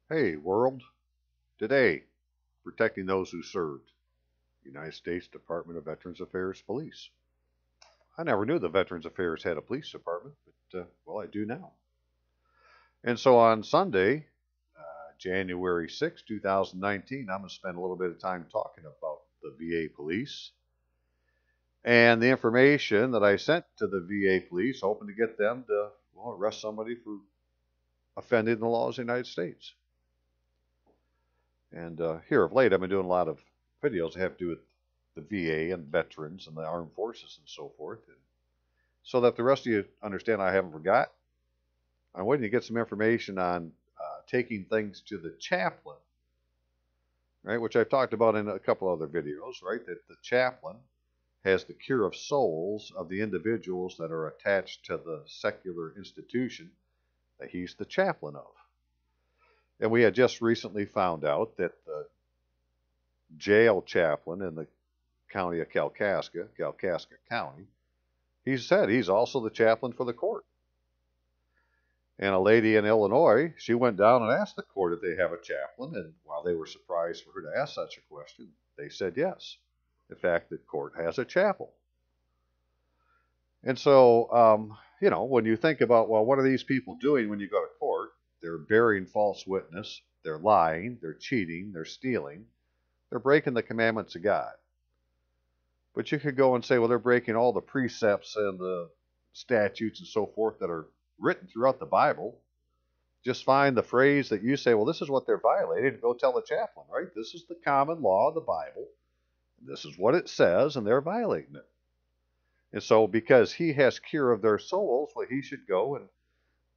Hey, world. Today, protecting those who served. United States Department of Veterans Affairs Police. I never knew the Veterans Affairs had a police department, but, well, I do now. And so on Sunday, January 6, 2019, I'm going to spend a little bit of time talking about the VA police and the information that I sent to the VA police, hoping to get them to, well, arrest somebody for offending the laws of the United States. And here of late, I've been doing a lot of videos that have to do with the VA and veterans and the armed forces and so forth. And so that the rest of you understand I haven't forgot, I'm waiting to get some information on taking things to the chaplain, right? Which I've talked about in a couple other videos, right? That the chaplain has the cure of souls of the individuals that are attached to the secular institution that he's the chaplain of. And we had just recently found out that the jail chaplain in the county of Kalkaska County, he said he's also the chaplain for the court. And a lady in Illinois, she went down and asked the court if they have a chaplain, and while they were surprised for her to ask such a question, they said yes. In fact, the court has a chapel. And so, when you think about, well, what are these people doing when you go to court? They're bearing false witness, they're lying, they're cheating, they're stealing, they're breaking the commandments of God. But you could go and say, well, they're breaking all the precepts and the statutes and so forth that are written throughout the Bible. Just find the phrase that you say, well, this is what they're violating, and go tell the chaplain, right? This is the common law of the Bible. This is what it says, and they're violating it. And so because he has cure of their souls, well, he should go and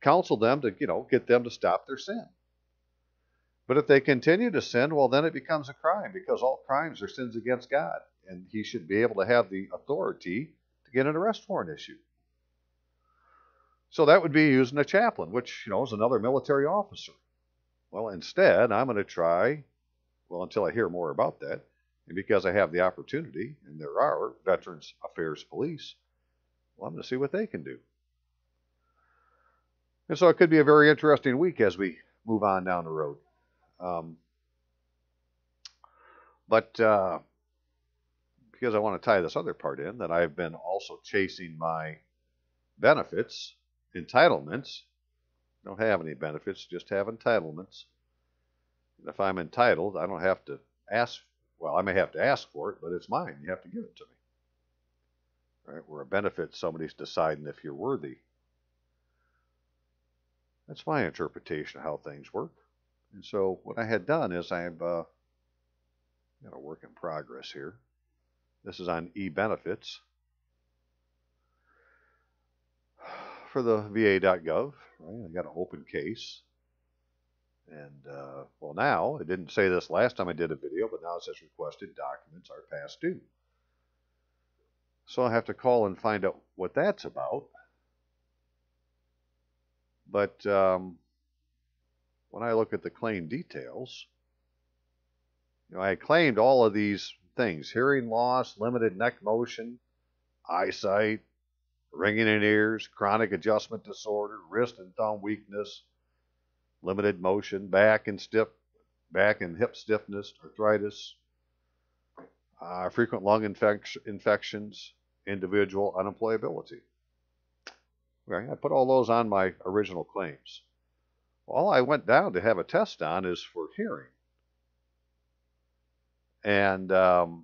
counsel them to, get them to stop their sin. But if they continue to sin, well, then it becomes a crime, because all crimes are sins against God. And he should be able to have the authority to get an arrest warrant issued. So that would be using a chaplain, which, is another military officer. Well, instead, I'm going to try, well, until I hear more about that, and because I have the opportunity, and there are Veterans Affairs Police, well, I'm going to see what they can do. And so it could be a very interesting week as we move on down the road. But because I want to tie this other part in, that I've been also chasing my benefits, entitlements. Don't have any benefits, just have entitlements. And if I'm entitled, I don't have to ask. Well, I may have to ask for it, but it's mine. You have to give it to me. Right? Where a benefit, somebody's deciding if you're worthy. That's my interpretation of how things work. And so what I had done is I've got a work in progress here. This is on e-benefits for the va.gov. Right? I got an open case. And, well, now, it didn't say this last time I did a video, but now it says requested documents are past due. So I have to call and find out what that's about. But when I look at the claim details, I claimed all of these things: hearing loss, limited neck motion, eyesight, ringing in ears, chronic adjustment disorder, wrist and thumb weakness, limited motion, back and hip stiffness, arthritis, frequent lung infections, individual unemployability. Right? I put all those on my original claims. All I went down to have a test on is for hearing. And, so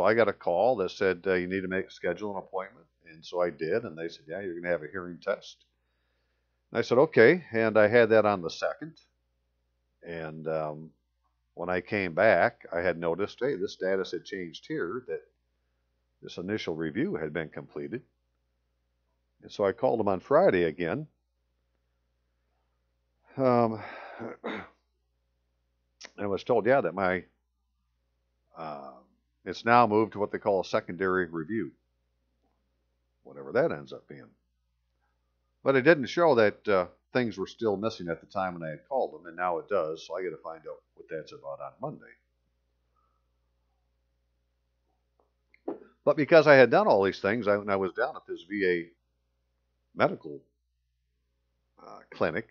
I got a call that said, you need to schedule an appointment. And so I did. And they said, yeah, you're going to have a hearing test. And I said, okay. And I had that on the 2nd. And when I came back, I had noticed, hey, this status had changed here, that this initial review had been completed. And so I called them on Friday again. And was told, yeah, that my it's now moved to what they call a secondary review, whatever that ends up being. But it didn't show that things were still missing at the time when I had called them, and now it does. So I got to find out what that's about on Monday. But because I had done all these things, I was down at this VA medical clinic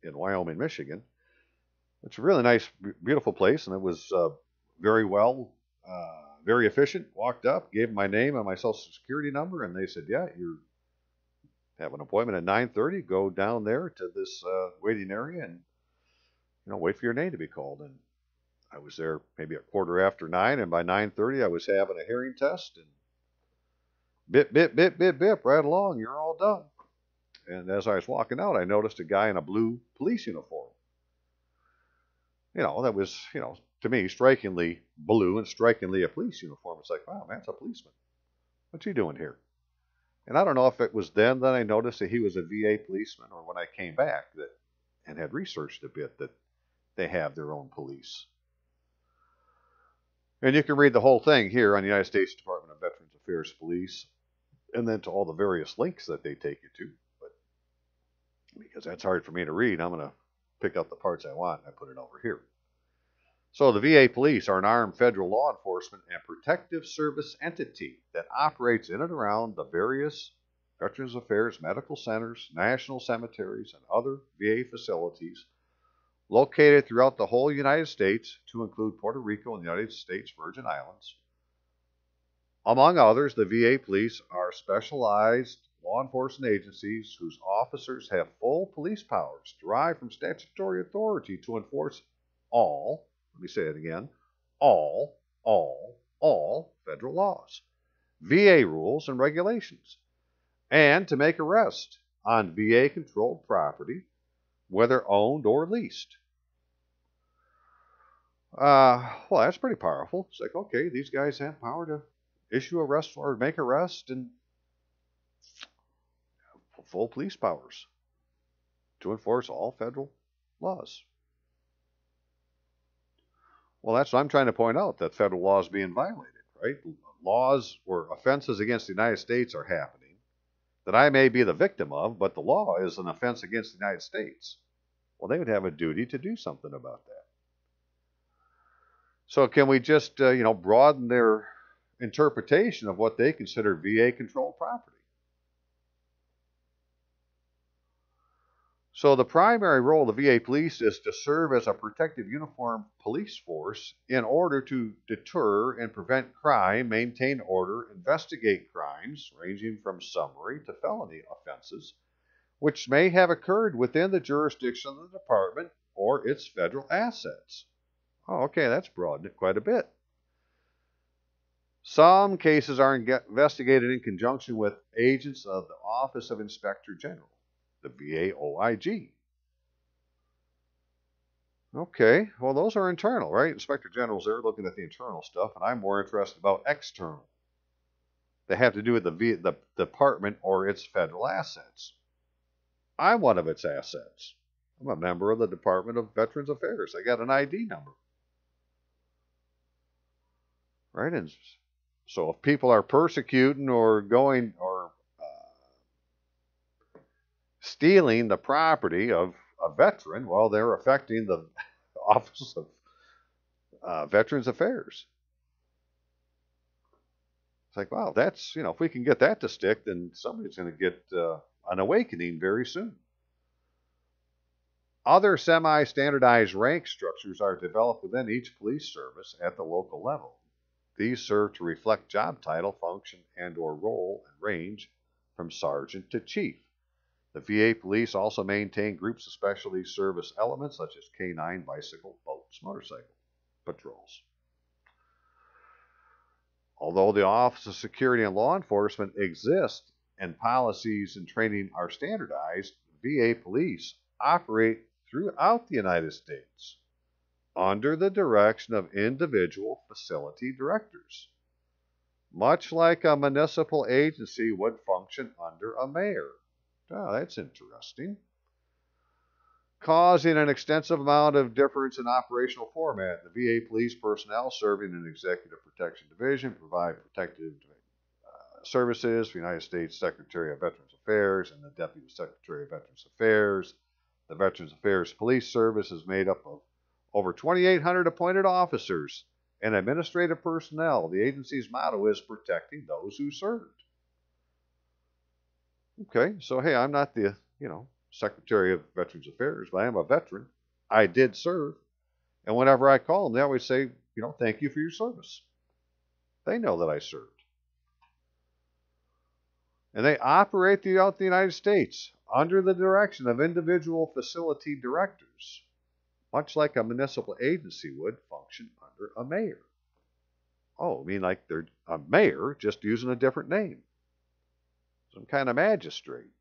in Wyoming, Michigan. It's a really nice, beautiful place, and it was very well, very efficient. Walked up, gave them my name and my social security number, and they said, "Yeah, you have an appointment at 9:30. Go down there to this waiting area and wait for your name to be called." And I was there maybe a quarter after 9, and by 9:30 I was having a hearing test, and bip, bip, bip, bip, bip, right along, you're all done. And as I was walking out, I noticed a guy in a blue police uniform. That was, to me, strikingly blue and strikingly a police uniform. It's like, wow, man, it's a policeman. What's he doing here? And I don't know if it was then that I noticed that he was a VA policeman, or when I came back and had researched a bit that they have their own police. And you can read the whole thing here on the United States Department of Veterans Affairs Police, and then to all the various links that they take you to. But because that's hard for me to read, I'm going to pick out the parts I want and I put it over here. So the VA police are an armed federal law enforcement and protective service entity that operates in and around the various Veterans Affairs medical centers, national cemeteries, and other VA facilities located throughout the whole United States, to include Puerto Rico and the United States Virgin Islands. Among others, the VA police are specialized law enforcement agencies whose officers have full police powers derived from statutory authority to enforce all, let me say it again, all federal laws, VA rules and regulations, and to make arrests on VA-controlled property, whether owned or leased. Well, that's pretty powerful. It's like, okay, these guys have power to issue arrests or make arrests and full police powers to enforce all federal laws. Well, that's what I'm trying to point out, that federal law is being violated, right? Laws or offenses against the United States are happening that I may be the victim of, but the law is an offense against the United States. Well, they would have a duty to do something about that. So can we just, broaden their interpretation of what they consider VA-controlled property? So the primary role of the VA police is to serve as a protective uniformed police force in order to deter and prevent crime, maintain order, investigate crimes ranging from summary to felony offenses, which may have occurred within the jurisdiction of the department or its federal assets. Oh, okay, that's broadened it quite a bit. Some cases are investigated in conjunction with agents of the Office of Inspector General, the VA OIG. Okay, well, those are internal, right? Inspector General's there looking at the internal stuff, and I'm more interested about external. They have to do with the department or its federal assets. I'm one of its assets. I'm a member of the Department of Veterans Affairs. I got an ID number. Right? And so if people are persecuting or going or stealing the property of a veteran, well, they're affecting the Office of Veterans Affairs. It's like, wow, that's, if we can get that to stick, then somebody's going to get an awakening very soon. Other semi-standardized rank structures are developed within each police service at the local level. These serve to reflect job title, function, and/or role and range from sergeant to chief. The VA police also maintain groups of specialty service elements such as K-9, bicycle, boats, motorcycle patrols. Although the Office of Security and Law Enforcement exists and policies and training are standardized, VA police operate throughout the United States under the direction of individual facility directors, much like a municipal agency would function under a mayor. Oh, that's interesting. Causing an extensive amount of difference in operational format. The VA police personnel serving in the Executive Protection Division provide protective services for the United States Secretary of Veterans Affairs and the Deputy Secretary of Veterans Affairs. The Veterans Affairs Police Service is made up of over 2,800 appointed officers and administrative personnel. The agency's motto is protecting those who served. Okay, so hey, I'm not the, Secretary of Veterans Affairs, but I am a veteran. I did serve. And whenever I call them, they always say, thank you for your service. They know that I served. And they operate throughout the United States under the direction of individual facility directors, much like a municipal agency would function under a mayor. Oh, I mean like they're a mayor just using a different name. Some kind of magistrate.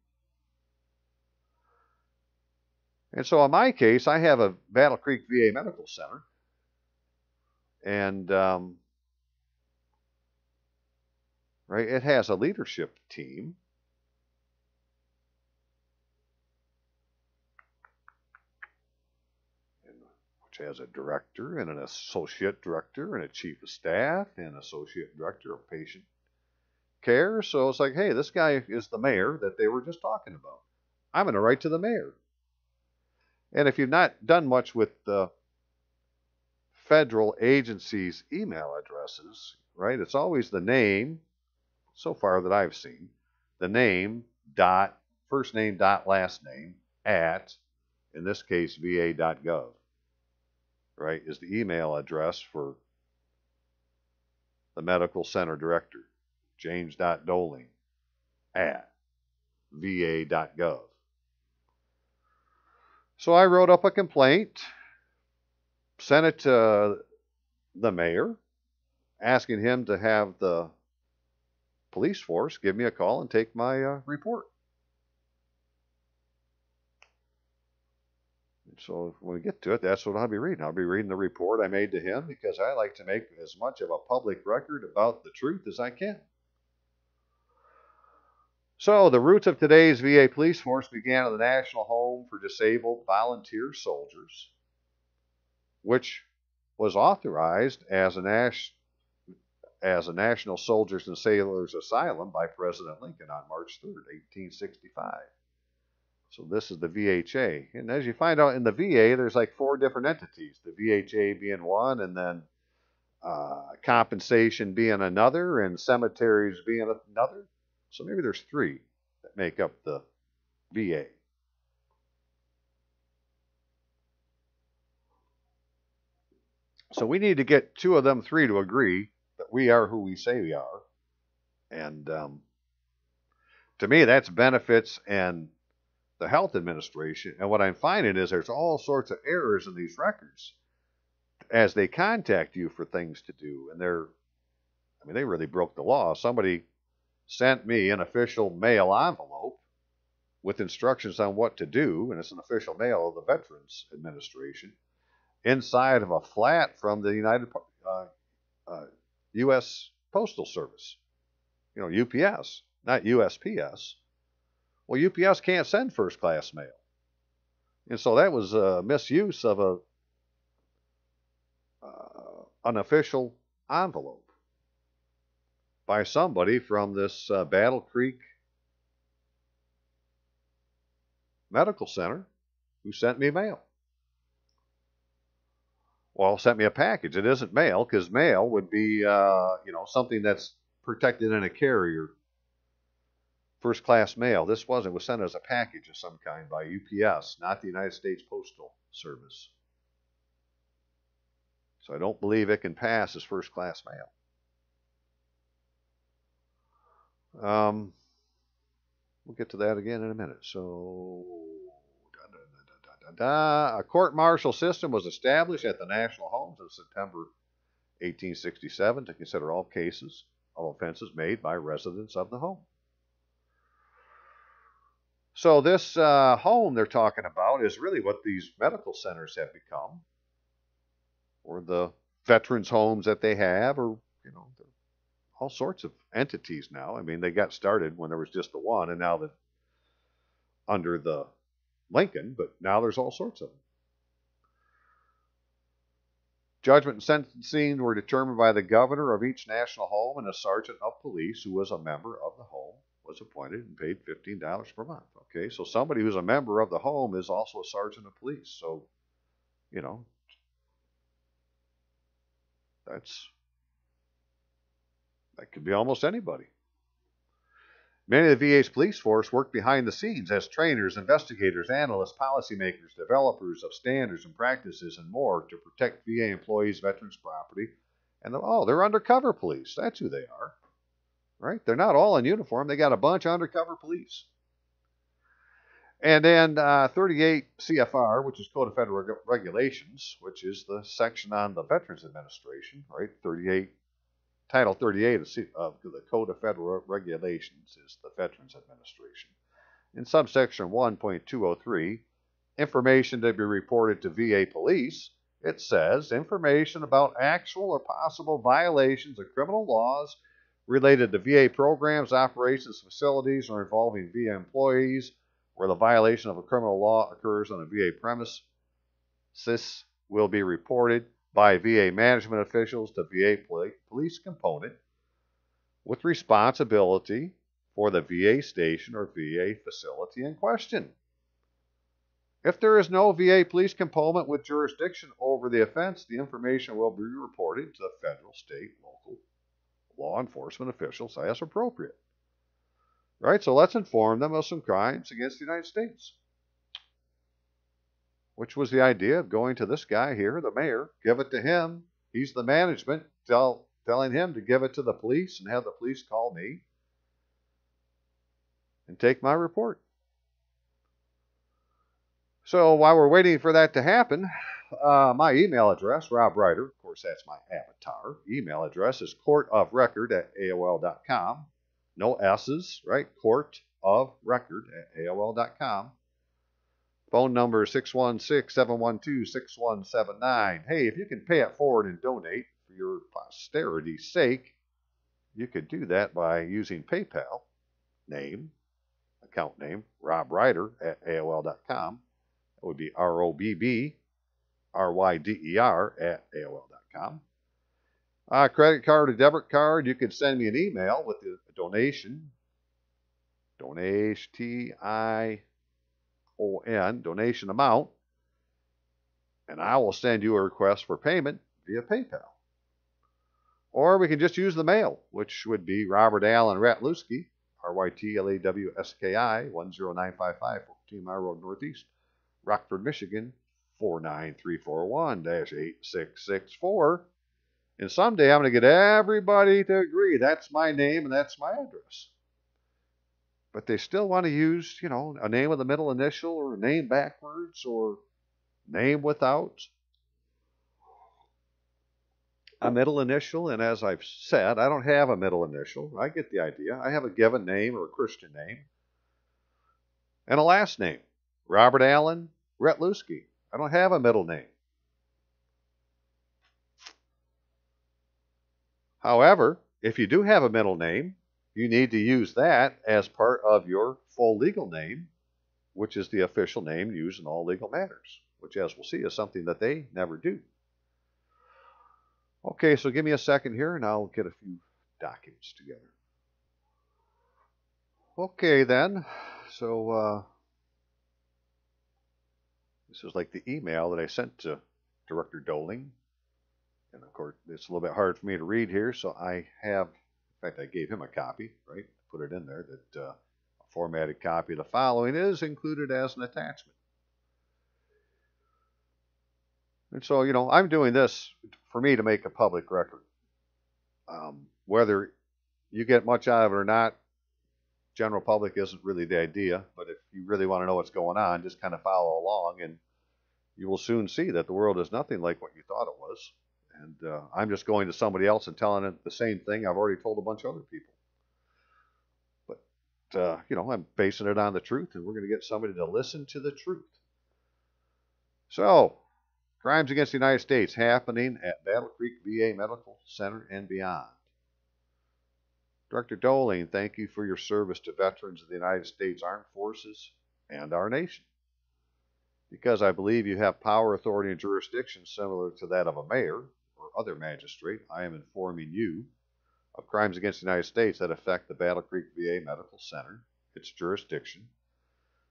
And so in my case, I have a Battle Creek VA Medical Center. And right, it has a leadership team. Which has a director and an associate director and a chief of staff and an associate director of patient care. So it's like, hey, this guy is the mayor that they were just talking about. I'm going to write to the mayor. And if you've not done much with the federal agencies' email addresses, right, it's always the name, so far that I've seen, the name dot, first name dot last name at, in this case, va.gov. Right, is the email address for the medical center director, james.doling at va.gov. So I wrote up a complaint, sent it to the mayor, asking him to have the police force give me a call and take my report. So when we get to it, that's what I'll be reading. I'll be reading the report I made to him because I like to make as much of a public record about the truth as I can. So the roots of today's VA police force began at the National Home for Disabled Volunteer Soldiers, which was authorized as a National Soldiers and Sailors Asylum by President Lincoln on March 3rd, 1865. So this is the VHA. And as you find out in the VA, there's like 4 different entities, the VHA being one, and then compensation being another, and cemeteries being another. So maybe there's 3 that make up the VA. So we need to get 2 of them 3 to agree that we are who we say we are. And to me, that's benefits and the health administration. And what I'm finding is there's all sorts of errors in these records as they contact you for things to do. And they really broke the law. Somebody sent me an official mail envelope with instructions on what to do, and it's an official mail of the Veterans Administration, inside of a flat from the U.S. Postal Service. UPS, not USPS. Well, UPS can't send first-class mail. And so that was a misuse of an official envelope by somebody from this Battle Creek Medical Center who sent me mail. Well, sent me a package. It isn't mail, because mail would be, something that's protected in a carrier. First-class mail. This wasn't. It was sent as a package of some kind by UPS, not the United States Postal Service. So I don't believe it can pass as first-class mail. We'll get to that again in a minute. So, a court-martial system was established at the National Homes in September 1867 to consider all cases of offenses made by residents of the home. So this home they're talking about is really what these medical centers have become, or the veterans' homes that they have, or all sorts of entities now. I mean, they got started when there was just the one, and now under the Lincoln, but now there's all sorts of them. Judgment and sentencing were determined by the governor of each national home, and a sergeant of police who was a member of the home was appointed and paid $15 per month. Okay, so somebody who's a member of the home is also a sergeant of police. So, that could be almost anybody. Many of the VA's police force work behind the scenes as trainers, investigators, analysts, policymakers, developers of standards and practices, and more to protect VA employees, veterans' property. And they're undercover police. That's who they are, right? They're not all in uniform. They got a bunch of undercover police. And then 38 CFR, which is Code of Federal Regulations, which is the section on the Veterans Administration, right? Title 38 of the Code of Federal Regulations is the Veterans Administration. In subsection 1.203, information to be reported to VA police, it says information about actual or possible violations of criminal laws related to VA programs, operations, facilities, or involving VA employees, where the violation of a criminal law occurs on a VA premises will be reported by VA management officials to VA police component with responsibility for the VA station or VA facility in question. If there is no VA police component with jurisdiction over the offense, the information will be reported to the federal, state, local law enforcement officials as appropriate. Right? So let's inform them of some crimes against the United States. Which was the idea of going to this guy here, the mayor, give it to him. He's the management, telling him to give it to the police and have the police call me and take my report. So while we're waiting for that to happen, my email address, Rob Ryder, of course that's my avatar, email address is courtofrecord@aol.com. No S's, right? courtofrecord@aol.com. Phone number 616-712-6179. Hey, if you can pay it forward and donate for your posterity's sake, you could do that by using PayPal, account name, Rob Ryder at AOL.com. That would be ROBBRYDER at AOL.com. Credit card or debit card, you could send me an email with the donation, donation amount, and I will send you a request for payment via PayPal. Or we can just use the mail, which would be Robert Allen Ratlewski, RYTLAWSKI, 10955 14 Mile Road Northeast, Rockford, Michigan, 49341-8664. And someday I'm going to get everybody to agree that's my name and that's my address. But they still want to use, a name with a middle initial or a name backwards or name without a middle initial. And as I've said, I don't have a middle initial. I get the idea. I have a given name or a Christian name and a last name, Robert Allen Ratlewski. I don't have a middle name. However, if you do have a middle name, you need to use that as part of your full legal name, which is the official name used in all legal matters, which, as we'll see, is something that they never do. Okay, so give me a second here, and I'll get a few documents together. Okay, then. So this is like the email that I sent to Director Doling. And, of course, it's a little bit hard for me to read here, so I have... In fact, I gave him a copy, right? Put it in there that a formatted copy of the following is included as an attachment. And so, I'm doing this for me to make a public record. Whether you get much out of it or not, general public isn't really the idea. But if you really want to know what's going on, just kind of follow along, and you will soon see that the world is nothing like what you thought it was. And I'm just going to somebody else and telling it the same thing I've already told a bunch of other people. But, I'm basing it on the truth, and we're going to get somebody to listen to the truth. So, crimes against the United States happening at Battle Creek VA Medical Center and beyond. Director Doling, thank you for your service to veterans of the United States Armed Forces and our nation. Because I believe you have power, authority, and jurisdiction similar to that of a mayor or other magistrate, I am informing you of crimes against the United States that affect the Battle Creek VA Medical Center, its jurisdiction,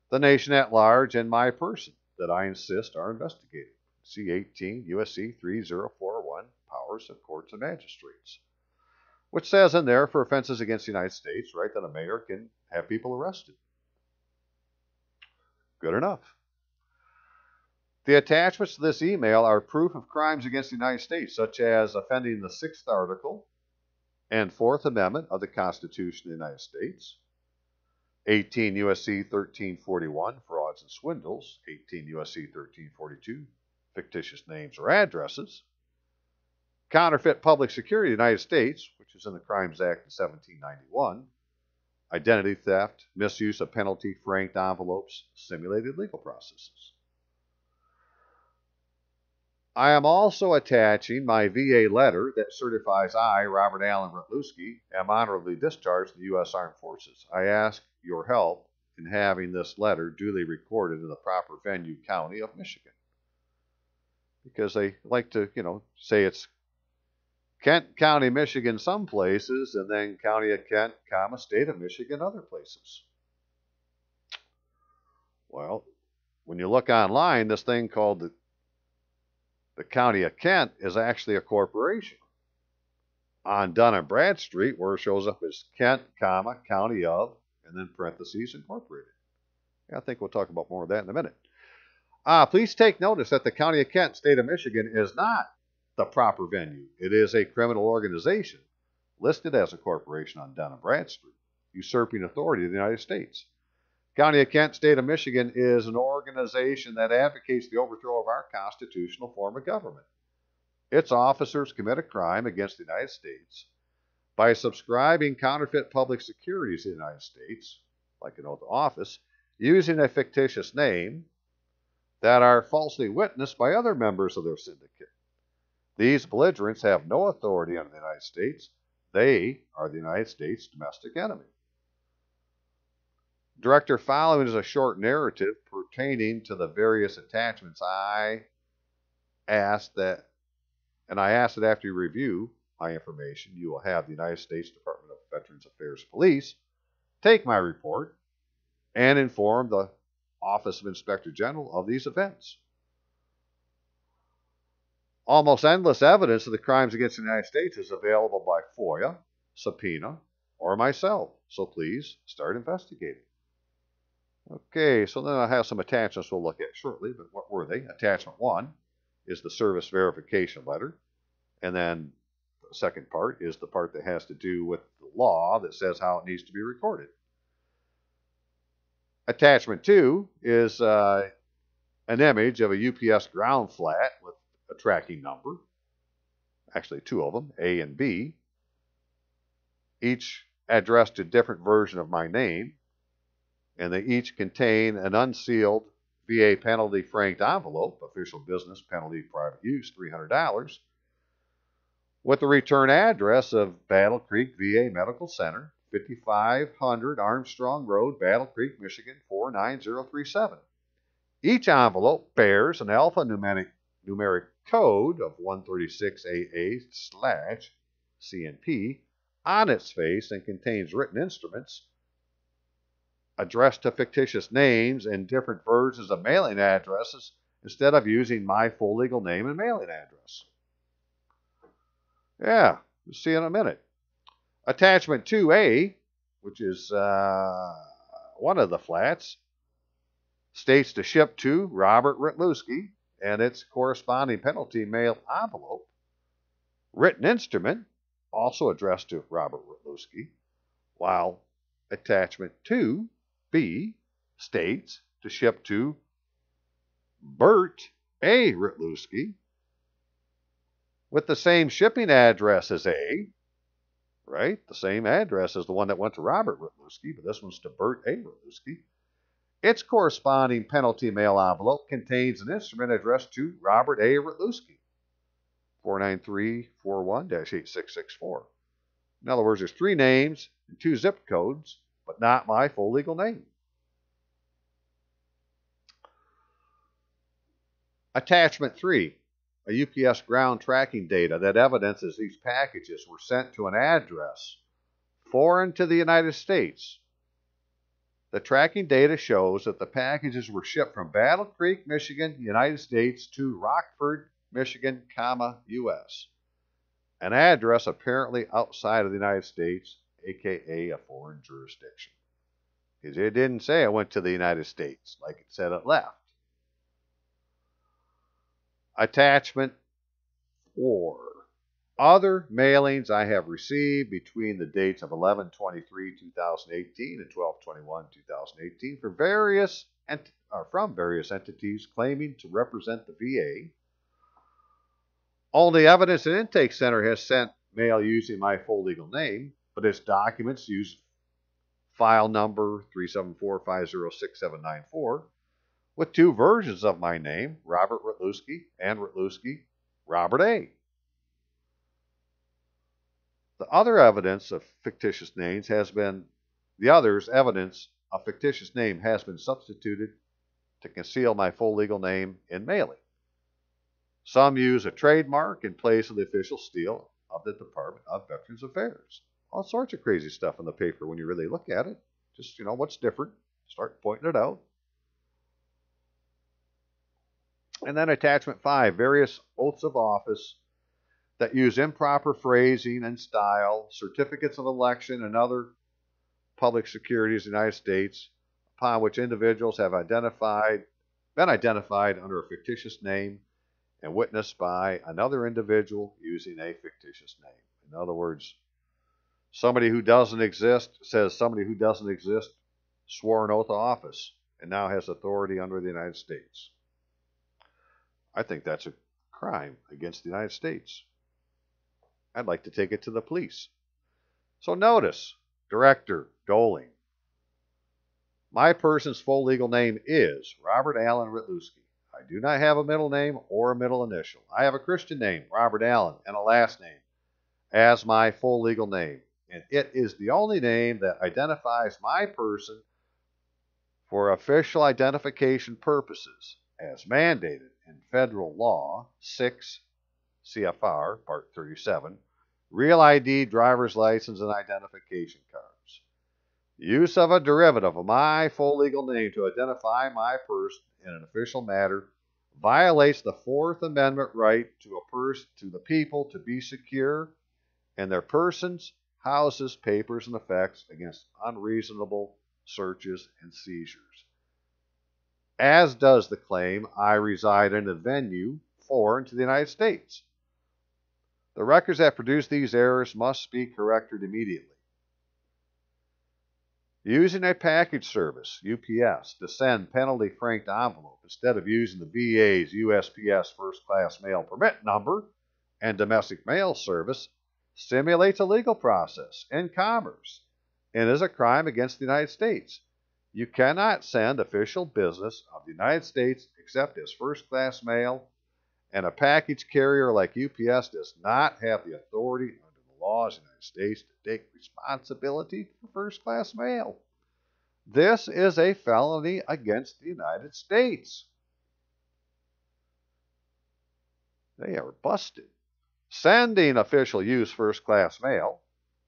the nation at large, and my person that I insist are investigated. C-18 U.S.C. 3041, Powers of Courts and Magistrates. which says in there for offenses against the United States, right, that a mayor can have people arrested. Good enough. The attachments to this email are proof of crimes against the United States, such as offending the 6th Article and 4th Amendment of the Constitution of the United States, 18 U.S.C. 1341, frauds and swindles, 18 U.S.C. 1342, fictitious names or addresses, counterfeit public security of the United States, which is in the Crimes Act of 1791, identity theft, misuse of penalty franked envelopes, simulated legal processes. I am also attaching my VA letter that certifies I, Robert Allen Rutluski, am honorably discharged in the U.S. Armed Forces. I ask your help in having this letter duly recorded in the proper venue county of Michigan. Because they like to, say it's Kent County, Michigan some places, and then County of Kent, State of Michigan other places. Well, when you look online, this thing called the County of Kent is actually a corporation. On Dun & Bradstreet, where it shows up as Kent, County of, and then parentheses, Incorporated. Yeah, I think we'll talk about more of that in a minute. Please take notice that the County of Kent, State of Michigan, is not the proper venue. It is a criminal organization listed as a corporation on Dun & Bradstreet, usurping authority of the United States. County of Kent, State of Michigan is an organization that advocates the overthrow of our constitutional form of government. Its officers commit a crime against the United States by subscribing counterfeit public securities in the United States, like an oath of office, using a fictitious name that are falsely witnessed by other members of their syndicate. These belligerents have no authority under the United States. They are the United States' domestic enemy. Director, following is a short narrative pertaining to the various attachments. I ask that after you review my information, you will have the United States Department of Veterans Affairs Police take my report and inform the Office of Inspector General of these events. Almost endless evidence of the crimes against the United States is available by FOIA, subpoena, or myself, so please start investigating. Okay, so then I have some attachments we'll look at shortly, but what were they? Attachment 1 is the service verification letter, and then the second part is the part that has to do with the law that says how it needs to be recorded. Attachment 2 is an image of a UPS ground flat with a tracking number, actually 2 of them, A and B, each addressed to a different version of my name, and they each contain an unsealed VA penalty franked envelope, official business penalty private use, $300, with the return address of Battle Creek VA Medical Center, 5500 Armstrong Road, Battle Creek, Michigan, 49037. Each envelope bears an alphanumeric code of 136AA/CNP on its face and contains written instruments addressed to fictitious names and different versions of mailing addresses instead of using my full legal name and mailing address. Yeah, we'll see in a minute. Attachment 2A, which is one of the flats, states to ship to Robert Rutluski and its corresponding penalty mail envelope, written instrument, also addressed to Robert Rutluski, while attachment 2B states to ship to Bert A. Rutluski with the same shipping address as A, right? The same address as the one that went to Robert Rutluski, but this one's to Bert A. Rutluski. Its corresponding penalty mail envelope contains an instrument addressed to Robert A. Rutluski, 49341-8664. In other words, there's 3 names and 2 zip codes, but not my full legal name. Attachment 3, a UPS ground tracking data that evidences these packages were sent to an address foreign to the United States. The tracking data shows that the packages were shipped from Battle Creek, Michigan, United States to Rockford, Michigan, U.S. an address apparently outside of the United States, aka a foreign jurisdiction. Because it didn't say I went to the United States, like it said it left. Attachment 4. Other mailings I have received between the dates of 11/23/2018 and 12/21/2018 from various entities claiming to represent the VA. Only Evidence and Intake Center has sent mail using my full legal name, but its documents use file number 374506794 with two versions of my name, Robert Rytlewski and Rytlewski Robert A. The other evidence of fictitious names has been substituted to conceal my full legal name in mailing. Some use a trademark in place of the official seal of the Department of Veterans Affairs. All sorts of crazy stuff in the paper when you really look at it. Just, what's different? Start pointing it out. And then attachment 5, various oaths of office that use improper phrasing and style, certificates of election, and other public securities in the United States, upon which individuals have been identified under a fictitious name and witnessed by another individual using a fictitious name. In other words, somebody who doesn't exist swore an oath of office and now has authority under the United States. I think that's a crime against the United States. I'd like to take it to the police. So notice, Director Doling. My person's full legal name is Robert Allen Rytlewski. I do not have a middle name or a middle initial. I have a Christian name, Robert Allen, and a last name as my full legal name. And it is the only name that identifies my person for official identification purposes, as mandated in federal law 6 CFR Part 37, Real ID, driver's license, and identification cards. Use of a derivative of my full legal name to identify my person in an official matter violates the Fourth Amendment right to the people to be secure in their persons, houses, papers, and effects against unreasonable searches and seizures. As does the claim I reside in a venue foreign to the United States. The records that produce these errors must be corrected immediately. Using a package service, UPS, to send penalty-franked envelope instead of using the VA's USPS first-class mail permit number and domestic mail service simulates a legal process in commerce and is a crime against the United States. You cannot send official business of the United States except as first-class mail, and a package carrier like UPS does not have the authority under the laws of the United States to take responsibility for first-class mail. This is a felony against the United States. They are busted. Sending official use first-class mail,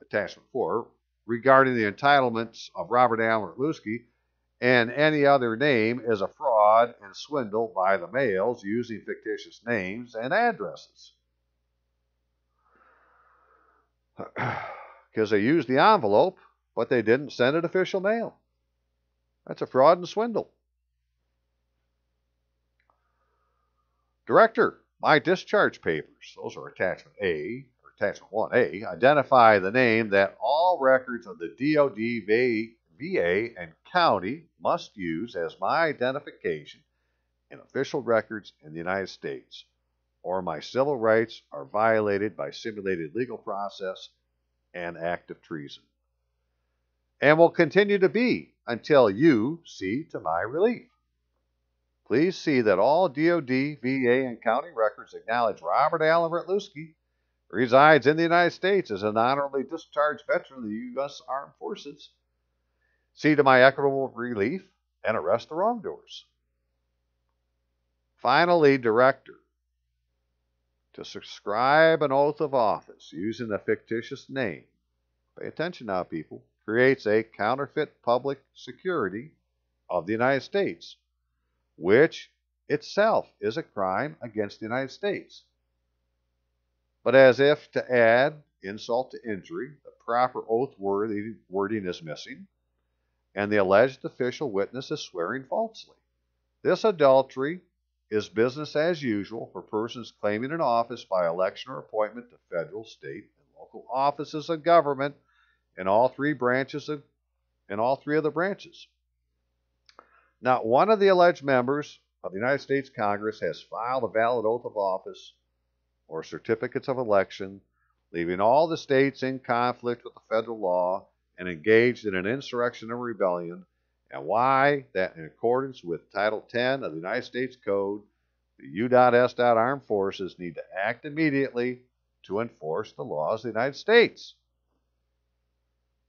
attachment 4, regarding the entitlements of Robert Allen Rytlewski and any other name is a fraud and swindle by the mails using fictitious names and addresses. Because they used the envelope, but they didn't send it official mail. That's a fraud and swindle. Director, my discharge papers, those are attachment A, or attachment 1A, identify the name that all records of the DoD, VA, and county must use as my identification in official records in the United States, or my civil rights are violated by simulated legal process and act of treason, and will continue to be until you see to my relief. Please see that all DoD, VA, and county records acknowledge Robert Allen Rytlewski resides in the United States as an honorably discharged veteran of the U.S. Armed Forces. See to my equitable relief and arrest the wrongdoers. Finally, Director, to subscribe an oath of office using a fictitious name, pay attention now, people, creates a counterfeit public security of the United States, which itself is a crime against the United States. But as if to add insult to injury, the proper oath wording is missing, and the alleged official witness is swearing falsely. This adultery is business as usual for persons claiming an office by election or appointment to federal, state, and local offices of government in all three of the branches. Not one of the alleged members of the United States Congress has filed a valid oath of office or certificates of election, leaving all the states in conflict with the federal law and engaged in an insurrection and rebellion, and why that in accordance with Title 10 of the United States Code, the U.S. Armed Forces need to act immediately to enforce the laws of the United States.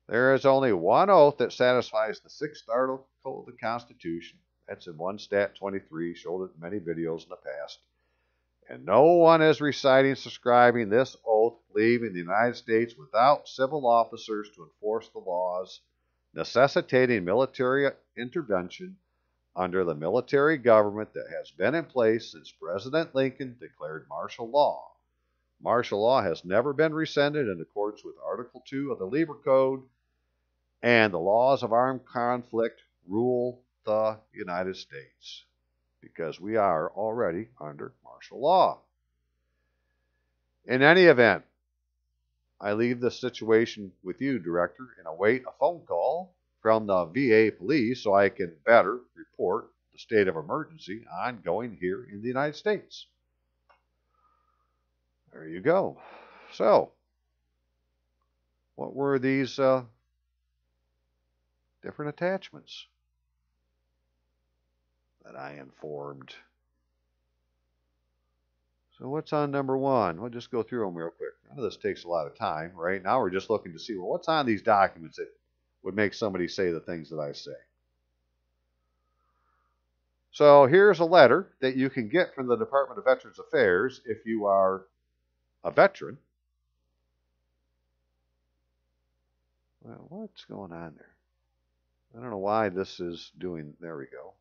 There is only one oath that satisfies the 6th article of the Constitution. That's in 1 Stat 23, showed it in many videos in the past. And no one is reciting, subscribing this oath, leaving the United States without civil officers to enforce the laws, necessitating military intervention under the military government that has been in place since President Lincoln declared martial law. Martial law has never been rescinded in accordance with Article 2 of the Labor Code, and the laws of armed conflict rule the United States, because we are already under martial law. In any event, I leave this situation with you, Director, and await a phone call from the VA police so I can better report the state of emergency ongoing here in the United States. There you go. So, what were these different attachments that I informed? So what's on number 1? We'll just go through them real quick. None of this takes a lot of time, right? Now we're just looking to see, well, what's on these documents that would make somebody say the things that I say. So here's a letter that you can get from the Department of Veterans Affairs if you are a veteran. Well, what's going on there? I don't know why this is doing, there we go.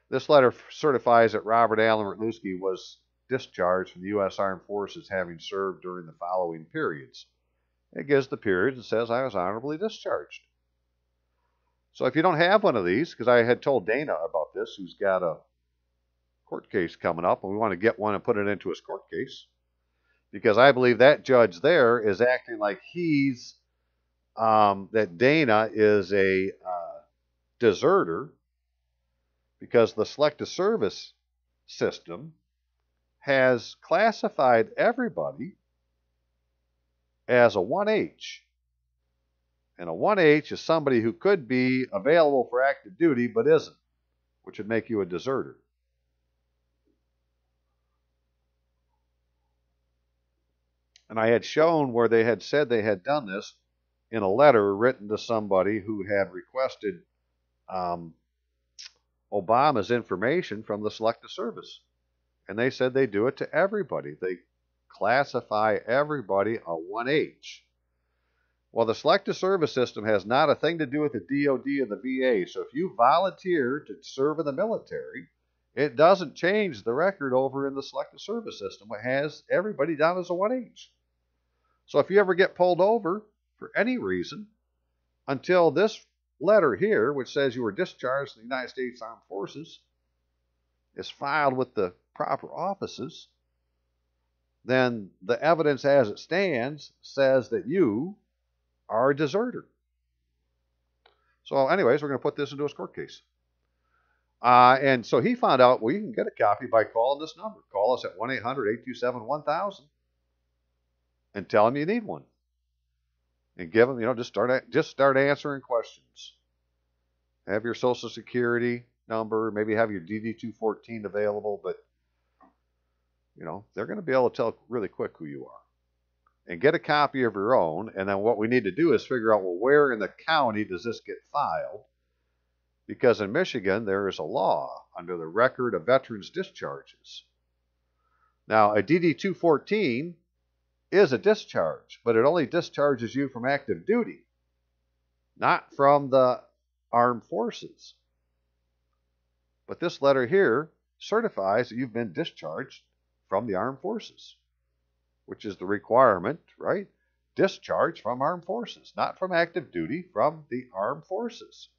This letter certifies that Robert Allen Rutluski was discharged from the U.S. Armed Forces having served during the following periods. It gives the periods and says I was honorably discharged. So if you don't have one of these, because I had told Dana about this, who's got a court case coming up, and we want to get one and put it into his court case, because I believe that judge there is acting like he's, that Dana is a deserter, because the selective service system has classified everybody as a 1H. And a 1H is somebody who could be available for active duty but isn't, which would make you a deserter. And I had shown where they had said they had done this in a letter written to somebody who had requested Obama's information from the Selective Service. And they said they do it to everybody. They classify everybody a 1H. Well, the Selective Service system has not a thing to do with the DOD and the VA. So if you volunteer to serve in the military, it doesn't change the record over in the Selective Service system. It has everybody down as a 1H. So if you ever get pulled over for any reason, until this letter here, which says you were discharged from the United States Armed Forces, is filed with the proper offices, then the evidence as it stands says that you are a deserter. So anyways, we're going to put this into his court case. And so he found out, well, you can get a copy by calling this number. Call us at 1-800-827-1000 and tell them you need one. And give them, just start answering questions. Have your Social Security number, maybe have your DD-214 available, but they're going to be able to tell really quick who you are. And get a copy of your own, and then what we need to do is figure out, well, where in the county does this get filed? Because in Michigan, there is a law under the Record of Veterans Discharges. Now, a DD-214 is a discharge, but it only discharges you from active duty, not from the armed forces. But this letter here certifies that you've been discharged from the armed forces. which is the requirement, right? Discharge from armed forces, not from active duty, from the armed forces.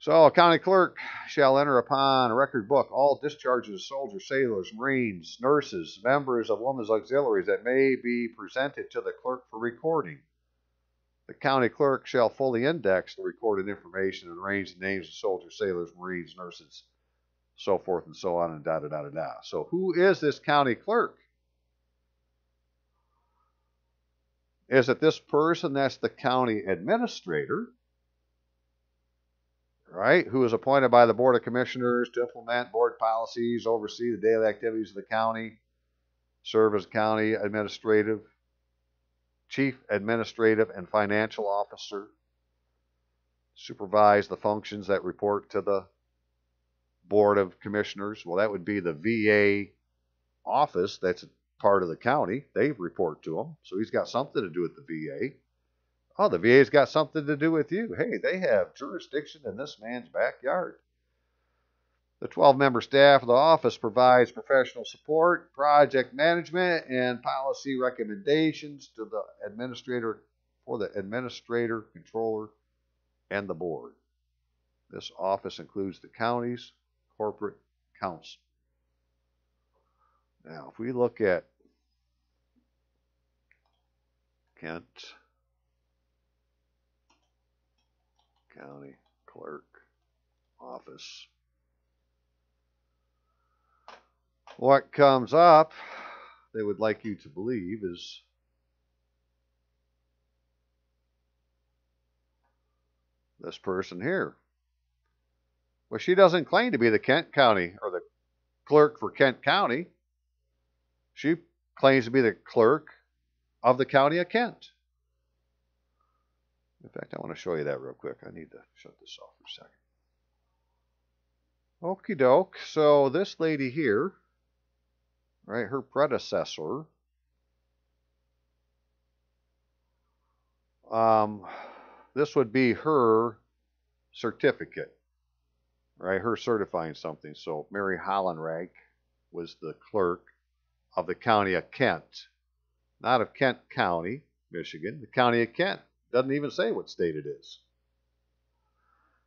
So, a county clerk shall enter upon a record book all discharges of soldiers, sailors, marines, nurses, members of women's auxiliaries that may be presented to the clerk for recording. The county clerk shall fully index the recorded information and arrange the names of soldiers, sailors, marines, nurses, so forth and so on, and da da da da da. So, who is this county clerk? Is it this person that's the county administrator? Right, who is appointed by the Board of Commissioners to implement board policies, oversee the daily activities of the county, serve as county administrative, chief administrative and financial officer, supervise the functions that report to the Board of Commissioners. Well, that would be the VA office that's part of the county. They report to him, so he's got something to do with the VA. Oh, the VA's got something to do with you. Hey, they have jurisdiction in this man's backyard. The 12-member staff of the office provides professional support, project management, and policy recommendations to the administrator, for the administrator, controller, and the board. This office includes the county's corporate council. Now, if we look at Kent County Clerk Office, what comes up, they would like you to believe, is this person here. Well, she doesn't claim to be the Kent County or the clerk for Kent County. She claims to be the clerk of the county of Kent. In fact, I want to show you that real quick. I need to shut this off for a second. Okie doke. So this lady here, right, her predecessor, this would be her certificate, right, her certifying something. So Mary Hollenrag was the clerk of the county of Kent, not of Kent County, Michigan, the county of Kent. Doesn't even say what state it is.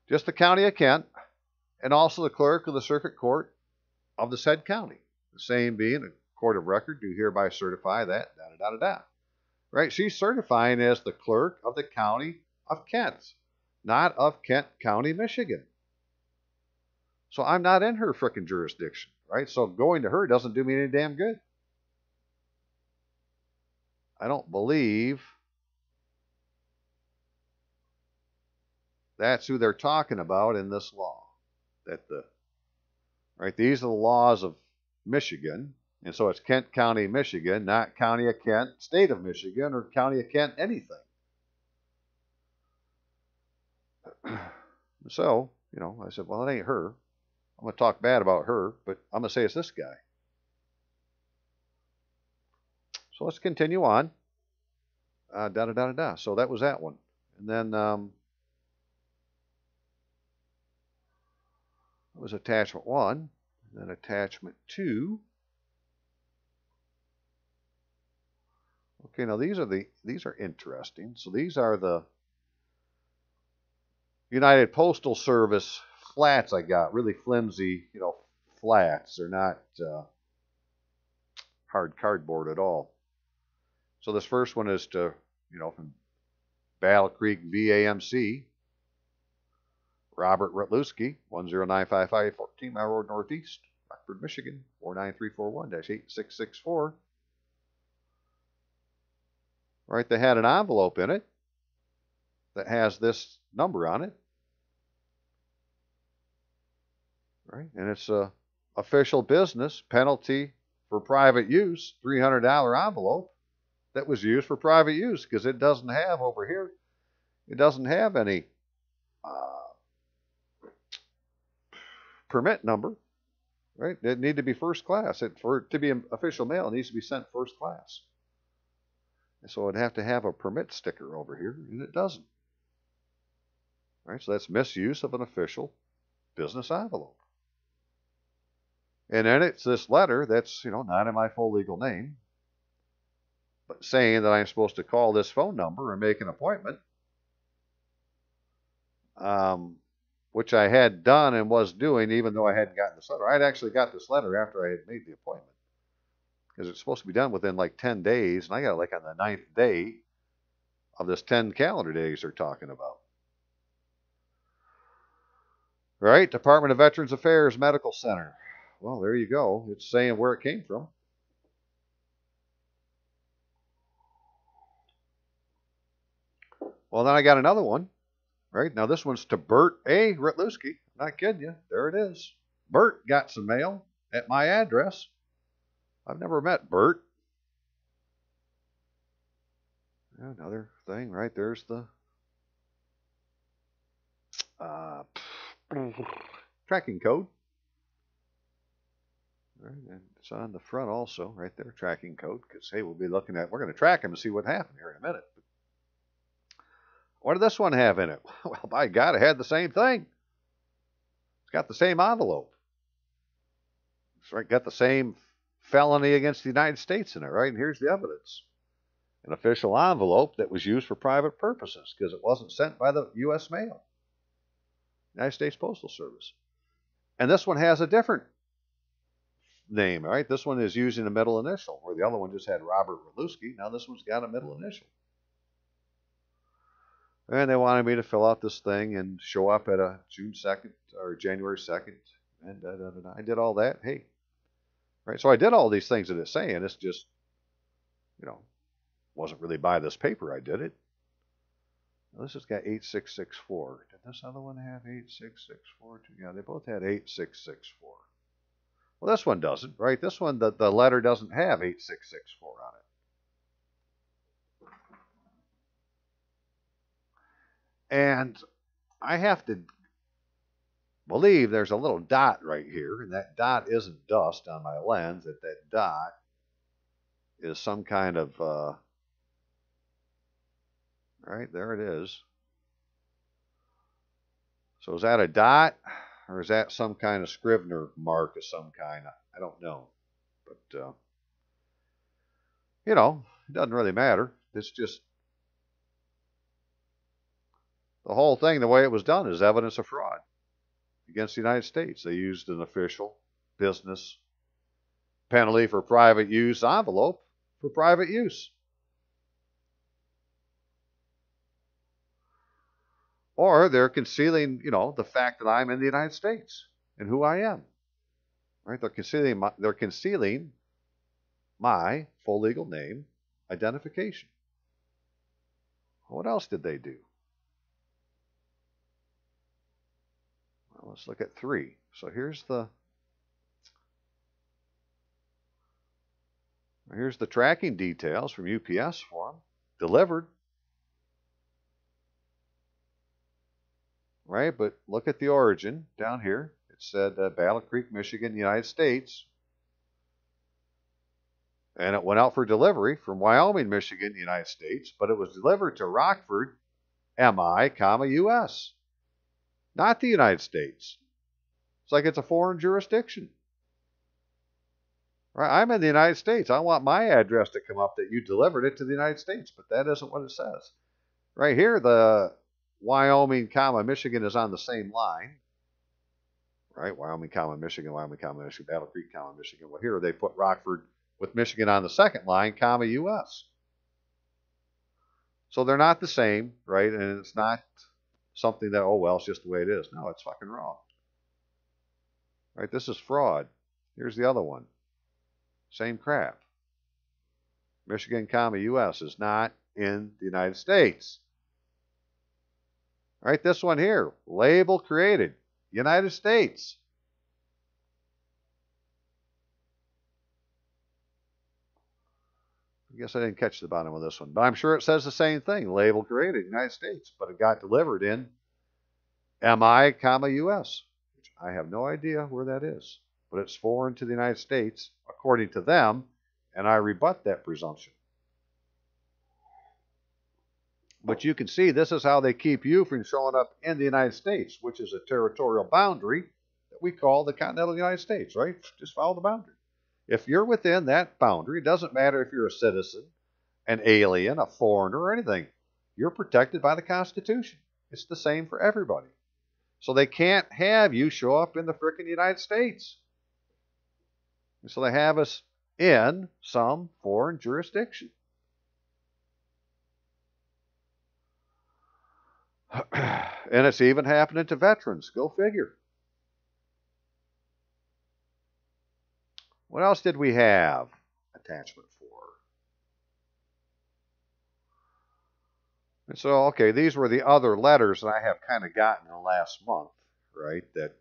Just the county of Kent, and also the clerk of the circuit court of the said county. The same being a court of record, do hereby certify that, da da da da da. Right? She's certifying as the clerk of the county of Kent, not of Kent County, Michigan. So I'm not in her frickin' jurisdiction, right? So going to her doesn't do me any damn good. I don't believe that's who they're talking about in this law. Right? These are the laws of Michigan, and so it's Kent County, Michigan, not County of Kent, State of Michigan, or County of Kent, anything. So, I said, well, it ain't her. I'm going to talk bad about her, but I'm going to say it's this guy. So let's continue on. Da da da da da. So that was that one. And then that was attachment 1. And then attachment 2. Okay, now these are interesting. So these are the United Postal Service flats I got, really flimsy, flats. They're not hard cardboard at all. So this first one is to, from Battle Creek VAMC, Robert Rutluski, 10955 14 Mile Road Northeast, Rockford, Michigan, 49341-8664. Right, they had an envelope in it that has this number on it. Right, and it's a official business penalty for private use, $300 envelope that was used for private use, because it doesn't have over here, it doesn't have any permit number, right? It need to be first class. For it to be an official mail, it needs to be sent first class. And so it'd have to have a permit sticker over here, and it doesn't. Right? So that's misuse of an official business envelope. And then it's this letter that's, not in my full legal name, but saying that I'm supposed to call this phone number and make an appointment, which I had done and was doing even though I hadn't gotten this letter. I'd actually got this letter after I had made the appointment because it's supposed to be done within like 10 days, and I got it like on the 9th day of this 10 calendar days they're talking about. Right? Department of Veterans Affairs Medical Center. Well, there you go. It's saying where it came from. Well, then I got another one. Right? Now this one's to Bert A. Ritlewski. Not kidding you. There it is. Bert got some mail at my address. I've never met Bert. Another thing, right? There's the tracking code. Right, and it's on the front also, right there, tracking code. Because, hey, we're going to track him and see what happened here in a minute. What did this one have in it? Well, by God, it had the same thing. It's got the same envelope. It's right, got the same felony against the United States in it, right? And here's the evidence. An official envelope that was used for private purposes because it wasn't sent by the U.S. mail. United States Postal Service. And this one has a different name, right? This one is using a middle initial, where the other one just had Robert Ritlewski. Now this one's got a middle initial. And they wanted me to fill out this thing and show up at a June 2nd or January 2nd. And I did all that. Hey. Right? So I did all these things that it's saying. It's just, wasn't really by this paper I did it. Now, this has got 8664. Did this other one have 8664? Yeah, they both had 8664. Well, this one doesn't, right? This one, the letter doesn't have 8664 on it. And I have to believe there's a little dot right here, and that dot isn't dust on my lens, that dot is some kind of, right, there it is. So is that a dot, or is that some kind of Scrivener mark of some kind? I don't know. But, it doesn't really matter. It's just, the whole thing, the way it was done, is evidence of fraud against the United States. They used an official business penalty for private use envelope for private use. Or they're concealing, the fact that I'm in the United States and who I am. Right? They're concealing my full legal name, identification. What else did they do? Well, let's look at 3. So here's the tracking details from UPS for them. Delivered. Right, but look at the origin down here. It said Battle Creek, Michigan, United States. And it went out for delivery from Wyoming, Michigan, United States, but it was delivered to Rockford, MI, US. Not the United States. It's like it's a foreign jurisdiction. Right? I'm in the United States. I want my address to come up that you delivered it to the United States, but that isn't what it says. Right here, the Wyoming, Michigan is on the same line. Right? Wyoming, Michigan, Battle Creek, Michigan. Well, here they put Rockford with Michigan on the second line, US. So they're not the same, right? And it's not something that, it's just the way it is. No, it's fucking wrong. Right? This is fraud. Here's the other one. Same crap. Michigan, US is not in the United States. Right, this one here, label created, United States. I guess I didn't catch the bottom of this one, but I'm sure it says the same thing, label created, United States, but it got delivered in MI, US, which I have no idea where that is, but it's foreign to the United States, according to them, and I rebut that presumption. But you can see this is how they keep you from showing up in the United States, which is a territorial boundary that what we call the continental United States, right? Just follow the boundary. If you're within that boundary, it doesn't matter if you're a citizen, an alien, a foreigner, or anything. You're protected by the Constitution. It's the same for everybody. So they can't have you show up in the frickin' United States. So they have us in some foreign jurisdiction. And it's even happening to veterans. Go figure. What else did we have? Attachment 4. And so, okay, these were the other letters that I have kind of gotten in the last month, right? That,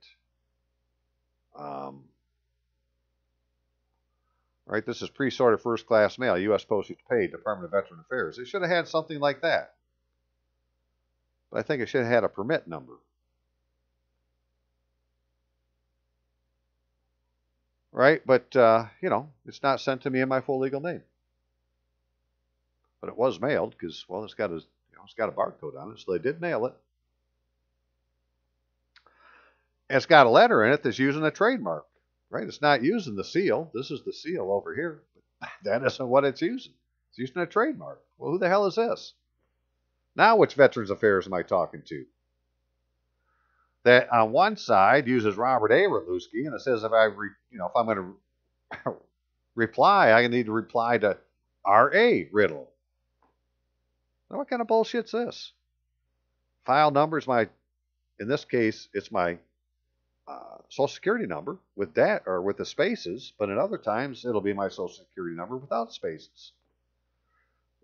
right, this is pre-sorted first-class mail, U.S. postage paid, Department of Veteran Affairs. They should have had something like that. But I think it should have had a permit number. Right? But, you know, it's not sent to me in my full legal name. But it was mailed because, well, it's got a barcode on it, so they did mail it. And it's got a letter in it that's using a trademark, right? It's not using the seal. This is the seal over here. But that isn't what it's using. It's using a trademark. Well, who the hell is this? Now, which Veterans Affairs am I talking to? That on one side uses Robert A. Rutluski, and it says if I'm going to reply, I need to reply to R.A. Riddle. Now, what kind of bullshit's this? File number is in this case, it's my Social Security number with that or with the spaces, but in other times it'll be my Social Security number without spaces.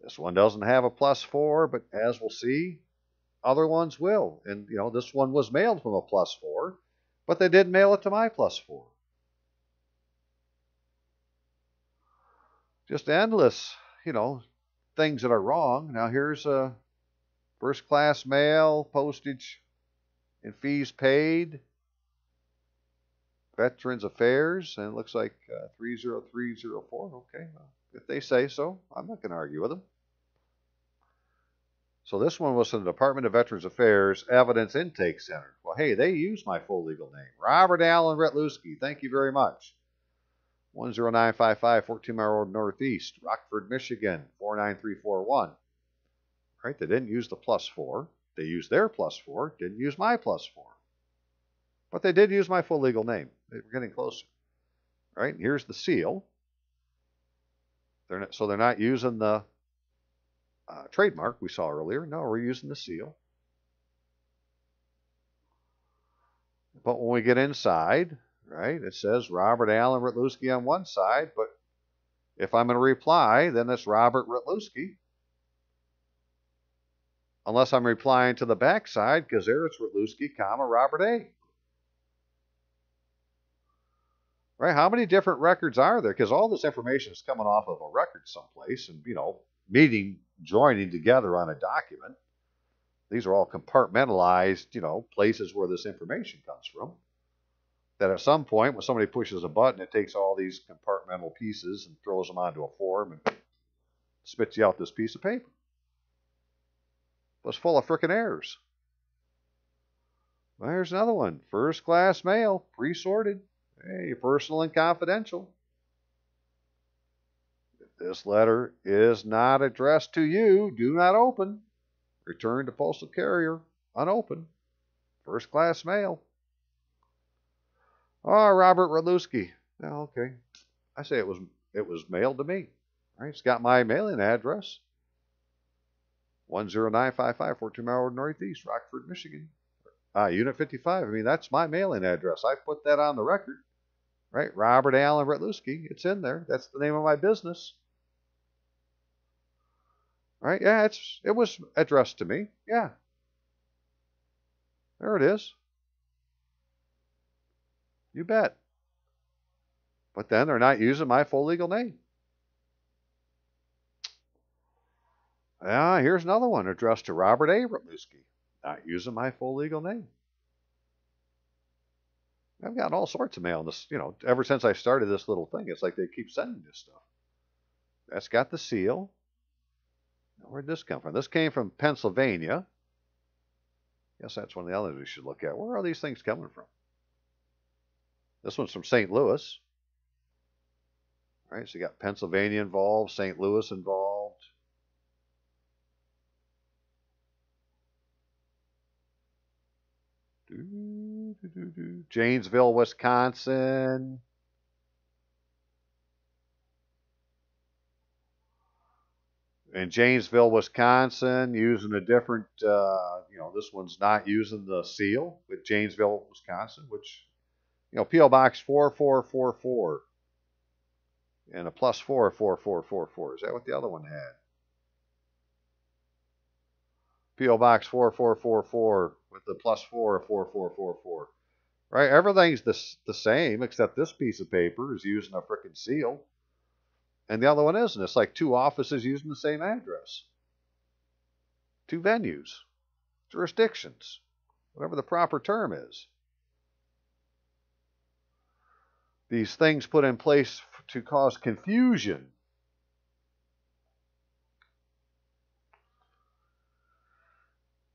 This one doesn't have a +4, but as we'll see, other ones will. And, you know, this one was mailed from a +4, but they did mail it to my +4. Just endless, you know, things that are wrong. Now, here's a first-class mail, postage and fees paid, Veterans Affairs, and it looks like 30304. Okay, well, if they say so, I'm not going to argue with them. So this one was from the Department of Veterans Affairs Evidence Intake Center. Well, hey, they use my full legal name. Robert Allen Rutluski. Thank you very much. 10955 14 Mile Road Northeast, Rockford, Michigan, 49341. Right? They didn't use the +4. They used their +4. Didn't use my +4. But they did use my full legal name. They were getting closer. Right? And here's the seal. So they're not using the trademark we saw earlier. No, we're using the seal. But when we get inside, right, it says Robert Allen Rutluski on one side, but if I'm going to reply, then it's Robert Rutluski. Unless I'm replying to the back side, because there it's Rutluski, Robert A. Right? How many different records are there? Because all this information is coming off of a record someplace, and, you know, joining together on a document. These are all compartmentalized, you know, places where this information comes from. That at some point, when somebody pushes a button, it takes all these compartmental pieces and throws them onto a form and spits you out this piece of paper. It was full of frickin' errors. Well, here's another one. First class mail, pre-sorted. Hey, personal and confidential. If this letter is not addressed to you, do not open. Return to postal carrier, unopened. First class mail. Oh, Robert Rutluski. Oh, okay. I say it was mailed to me. Right? It's got my mailing address. 10955 14 Mile Road Northeast, Rockford, Michigan. Unit 55. I mean, that's my mailing address. I put that on the record. Right? Robert Allen Rutluski. It's in there. That's the name of my business. Right? Yeah, it was addressed to me. Yeah. There it is. You bet. But then they're not using my full legal name. Here's another one addressed to Robert A. Rutluski. Not using my full legal name. I've gotten all sorts of mail in this, you know, ever since I started this little thing. It's like they keep sending this stuff. That's got the seal. Where'd this come from? This came from Pennsylvania. Yes, that's one of the others we should look at. Where are these things coming from? This one's from St. Louis. Right, so you got Pennsylvania involved, St. Louis involved. Janesville, Wisconsin. In Janesville, Wisconsin, using a different, this one's not using the seal with Janesville, Wisconsin, which, P.O. Box 4444 and a plus 4444. Is that what the other one had? P.O. Box 4444 with the plus 4444. Right? Everything's the same except this piece of paper is using a frickin' seal. And the other one isn't. It's like two offices using the same address. Two venues. Jurisdictions. Whatever the proper term is. These things put in place to cause confusion.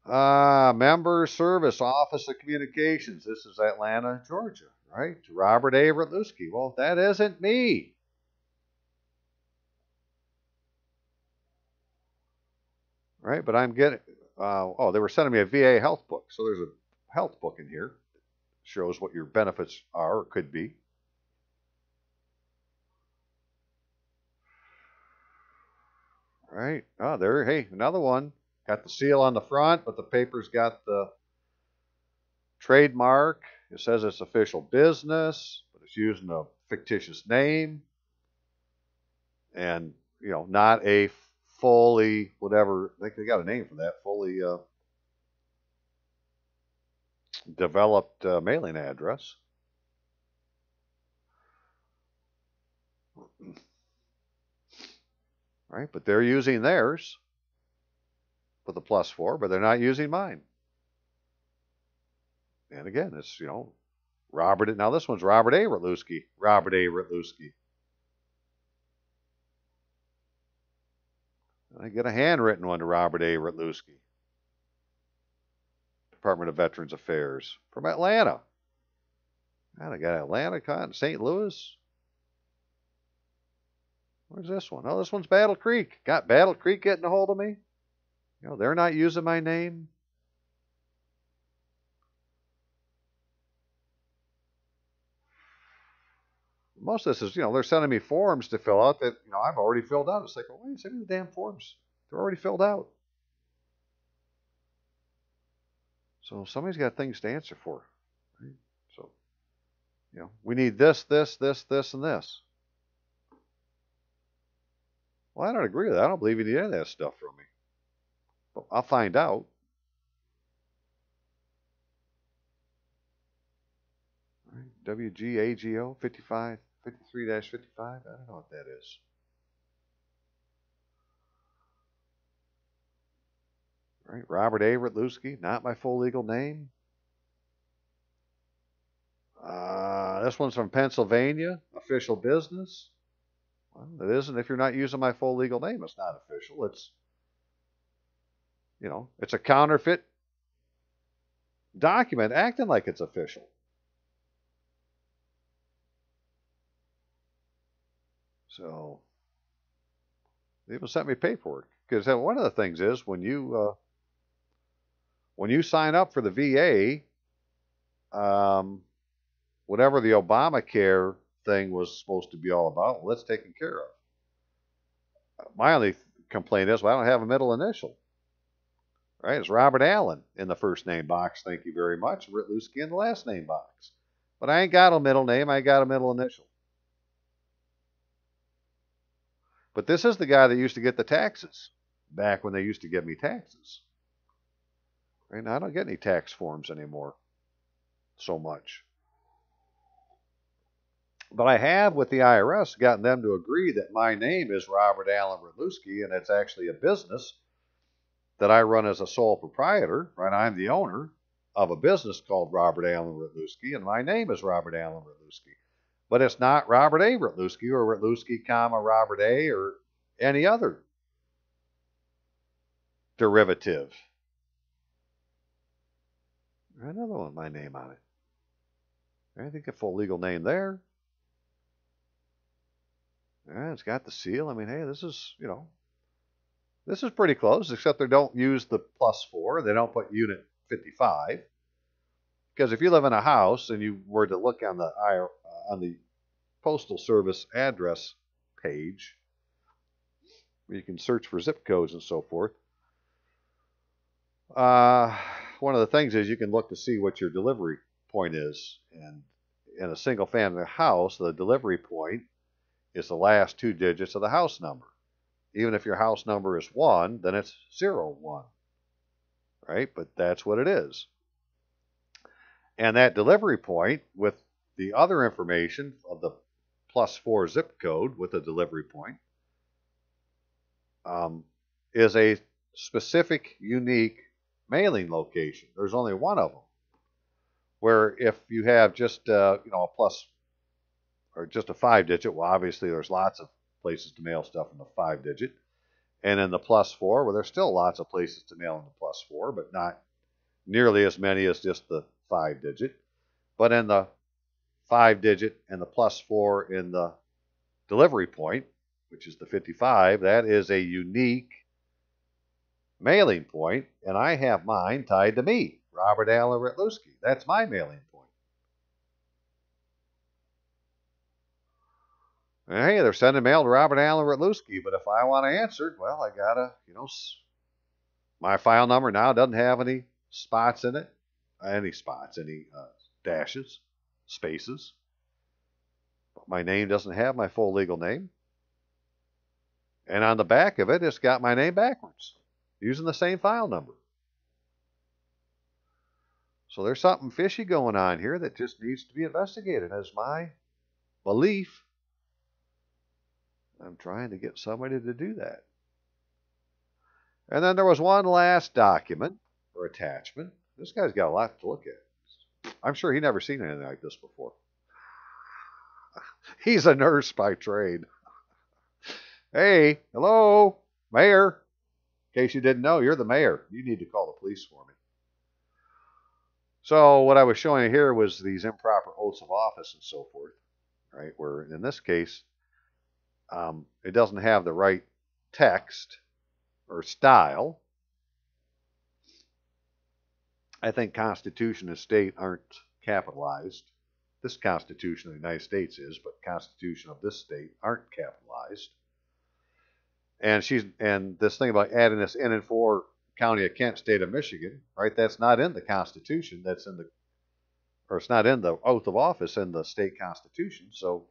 Member Service Office of Communications. This is Atlanta, Georgia, right? Robert A. Rutluski. Well, that isn't me. Right, but I'm getting, they were sending me a VA health book. So there's a health book in here. Shows what your benefits are or could be. Right, hey, another one. Got the seal on the front, but the paper's got the trademark. It says it's official business, but it's using a fictitious name. And, not a fully, whatever, I think they got a name for that, fully developed mailing address. Right, but they're using theirs with the plus 4, but they're not using mine. And again, it's, Robert, now this one's Robert A. Rutluski. Robert A. Rutluski. I get a handwritten one to Robert A. Rutluski. Department of Veterans Affairs from Atlanta. And I got Atlanta, St. Louis. Where's this one? Oh, this one's Battle Creek. Got Battle Creek getting a hold of me? They're not using my name. Most of this is, they're sending me forms to fill out that, I've already filled out. It's like, well, wait, send me the damn forms. They're already filled out. So somebody's got things to answer for. Right? So, we need this, this, this, this, and this. Well, I don't agree with that. I don't believe you need any of that stuff from me. But I'll find out. All right. WGAGO 53-55. I don't know what that is. Right. Robert A. Rutluski, not my full legal name. This one's from Pennsylvania. Official business. Well, it isn't. If you're not using my full legal name, it's not official. It's, it's a counterfeit document acting like it's official. So they even sent me paperwork because one of the things is when you sign up for the VA, whatever the Obamacare thing was supposed to be all about, well, that's taken care of. My only complaint is, well, I don't have a middle initial. Right? It's Robert Allen in the first name box. Thank you very much. Rutluski in the last name box. But I ain't got a middle name. I got a middle initial. But this is the guy that used to get the taxes back when they used to give me taxes. Right now, I don't get any tax forms anymore so much. But I have, with the IRS, gotten them to agree that my name is Robert Allen Rutluski, and it's actually a business that I run as a sole proprietor. Right, I'm the owner of a business called Robert Allen Rutluski, and my name is Robert Allen Rutluski. But it's not Robert A. Rutluski or Rutluski, Robert A. or any other derivative. Another one with my name on it. I think a full legal name there. Yeah, it's got the seal. I mean, hey, this is, this is pretty close, except they don't use the +4. They don't put unit 55. Because if you live in a house and you were to look on the Postal Service address page, where you can search for zip codes and so forth, one of the things is you can look to see what your delivery point is. And in a single family house, the delivery point is the last 2 digits of the house number. Even if your house number is 1, then it's 01, right? But that's what it is. And that delivery point with the other information of the +4 zip code with a delivery point is a specific, unique mailing location. There's only one of them. Where if you have just a plus or just a 5-digit, well, obviously there's lots of places to mail stuff in the 5-digit, and in the +4, well, there's still lots of places to mail in the +4, but not nearly as many as just the 5-digit. But in the 5-digit and the +4 in the delivery point, which is the 55, that is a unique mailing point, and I have mine tied to me, Robert Allen Ritlewski. That's my mailing point. And hey, they're sending mail to Robert Allen Ritlewski, but if I want to answer it, well, I gotta, my file number now doesn't have any spots in it, any dashes, spaces. But my name doesn't have my full legal name. And on the back of it, it's got my name backwards, using the same file number. So there's something fishy going on here that just needs to be investigated, as my belief. I'm trying to get somebody to do that. And then there was one last document or attachment. This guy's got a lot to look at. I'm sure he's never seen anything like this before. He's a nurse by trade. Hey, hello, mayor. In case you didn't know, you're the mayor. You need to call the police for me. So what I was showing you here was these improper oaths of office and so forth, right? Where in this case, it doesn't have the right text or style. I think Constitution and state aren't capitalized. This Constitution of the United States is, but Constitution of this state aren't capitalized. And this thing about adding this in and for County of Kent, State of Michigan, right? That's not in the Constitution. It's not in the oath of office in the state Constitution. So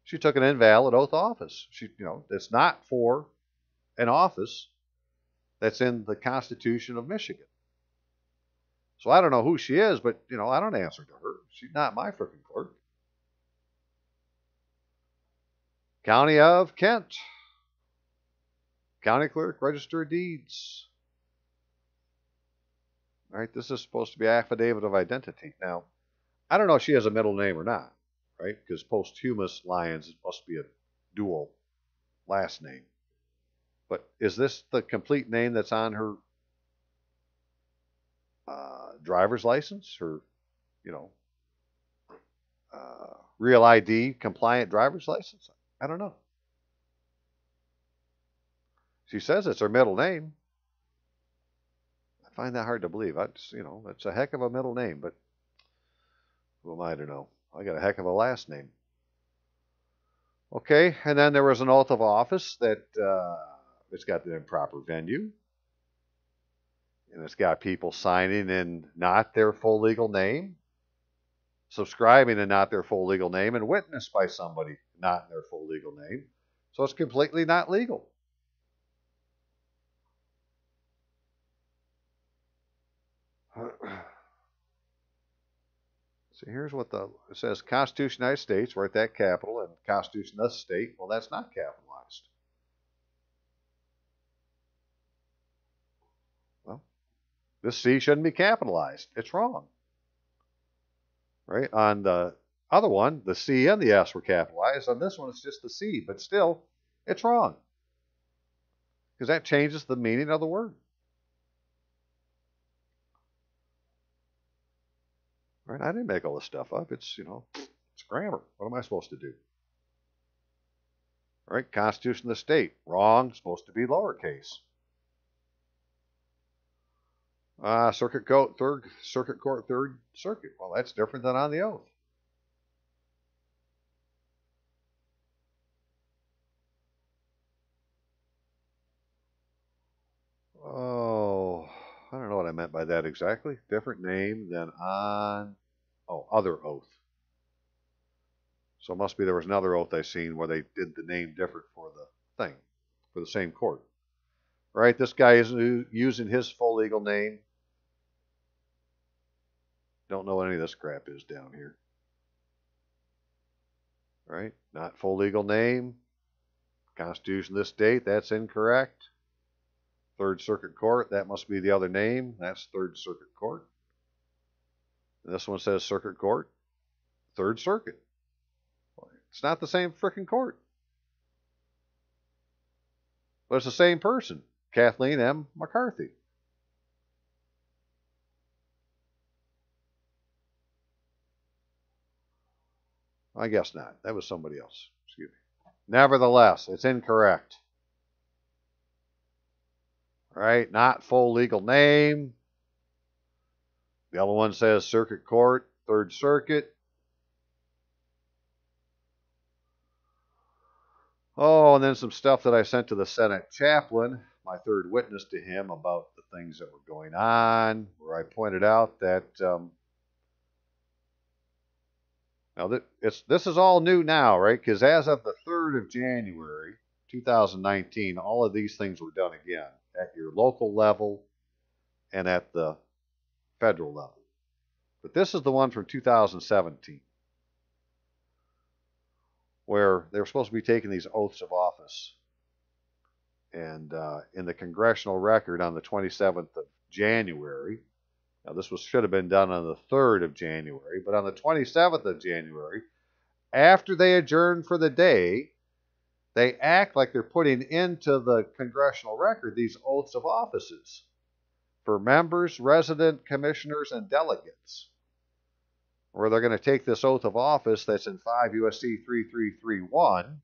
she took an invalid oath of office. It's not for an office that's in the Constitution of Michigan. So I don't know who she is, but I don't answer to her. She's not my freaking clerk. County of Kent. County Clerk, Register of Deeds. All right, this is supposed to be affidavit of identity. Now, I don't know if she has a middle name or not, right? Because posthumous Lyons must be a dual last name. But is this the complete name that's on her driver's license? Her, real ID compliant driver's license? I don't know. She says it's her middle name. I find that hard to believe. It's a heck of a middle name, but who am I to know? I got a heck of a last name. Okay, and then there was an oath of office that it's got the improper venue. And it's got people signing in not their full legal name, subscribing in not their full legal name, and witnessed by somebody not in their full legal name. So it's completely not legal. So here's what it says: Constitution of the United States, right, that capital, and Constitution of the state. Well, that's not capitalized. Well, this C shouldn't be capitalized. It's wrong. Right? On the other one, the C and the S were capitalized. On this one, it's just the C, but still, it's wrong. Because that changes the meaning of the word. Right? Right? I didn't make all this stuff up. It's, it's grammar. What am I supposed to do? Right? Constitution of the state. Wrong. Supposed to be lowercase. Circuit Court, Third Circuit Court, Third Circuit. Well, that's different than on the oath. Oh, I don't know what I meant by that exactly. Different name than on, other oath. So it must be there was another oath I seen where they did the name different for the thing, for the same court. Right? This guy is using his full legal name. Don't know what any of this crap is down here. Right? Not full legal name. Constitution of this state, that's incorrect. Third Circuit Court, that must be the other name. That's Third Circuit Court. And this one says Circuit Court, Third Circuit. It's not the same frickin' court. But it's the same person, Kathleen M. McCarthy. I guess not. That was somebody else. Excuse me. Nevertheless, it's incorrect. Right? Not full legal name. The other one says Circuit Court, Third Circuit. Oh, and then some stuff that I sent to the Senate chaplain, my third witness to him, about the things that were going on, where I pointed out that now this is all new now, right? Because as of the 3rd of January, 2019, all of these things were done again at your local level and at the federal level. But this is the one from 2017, where they were supposed to be taking these oaths of office. And in the congressional record on the 27th of January, now this should have been done on the 3rd of January, but on the 27th of January, after they adjourn for the day, they act like they're putting into the congressional record these oaths of offices for members, resident commissioners, and delegates, where they're going to take this oath of office that's in 5 U.S.C. 3331,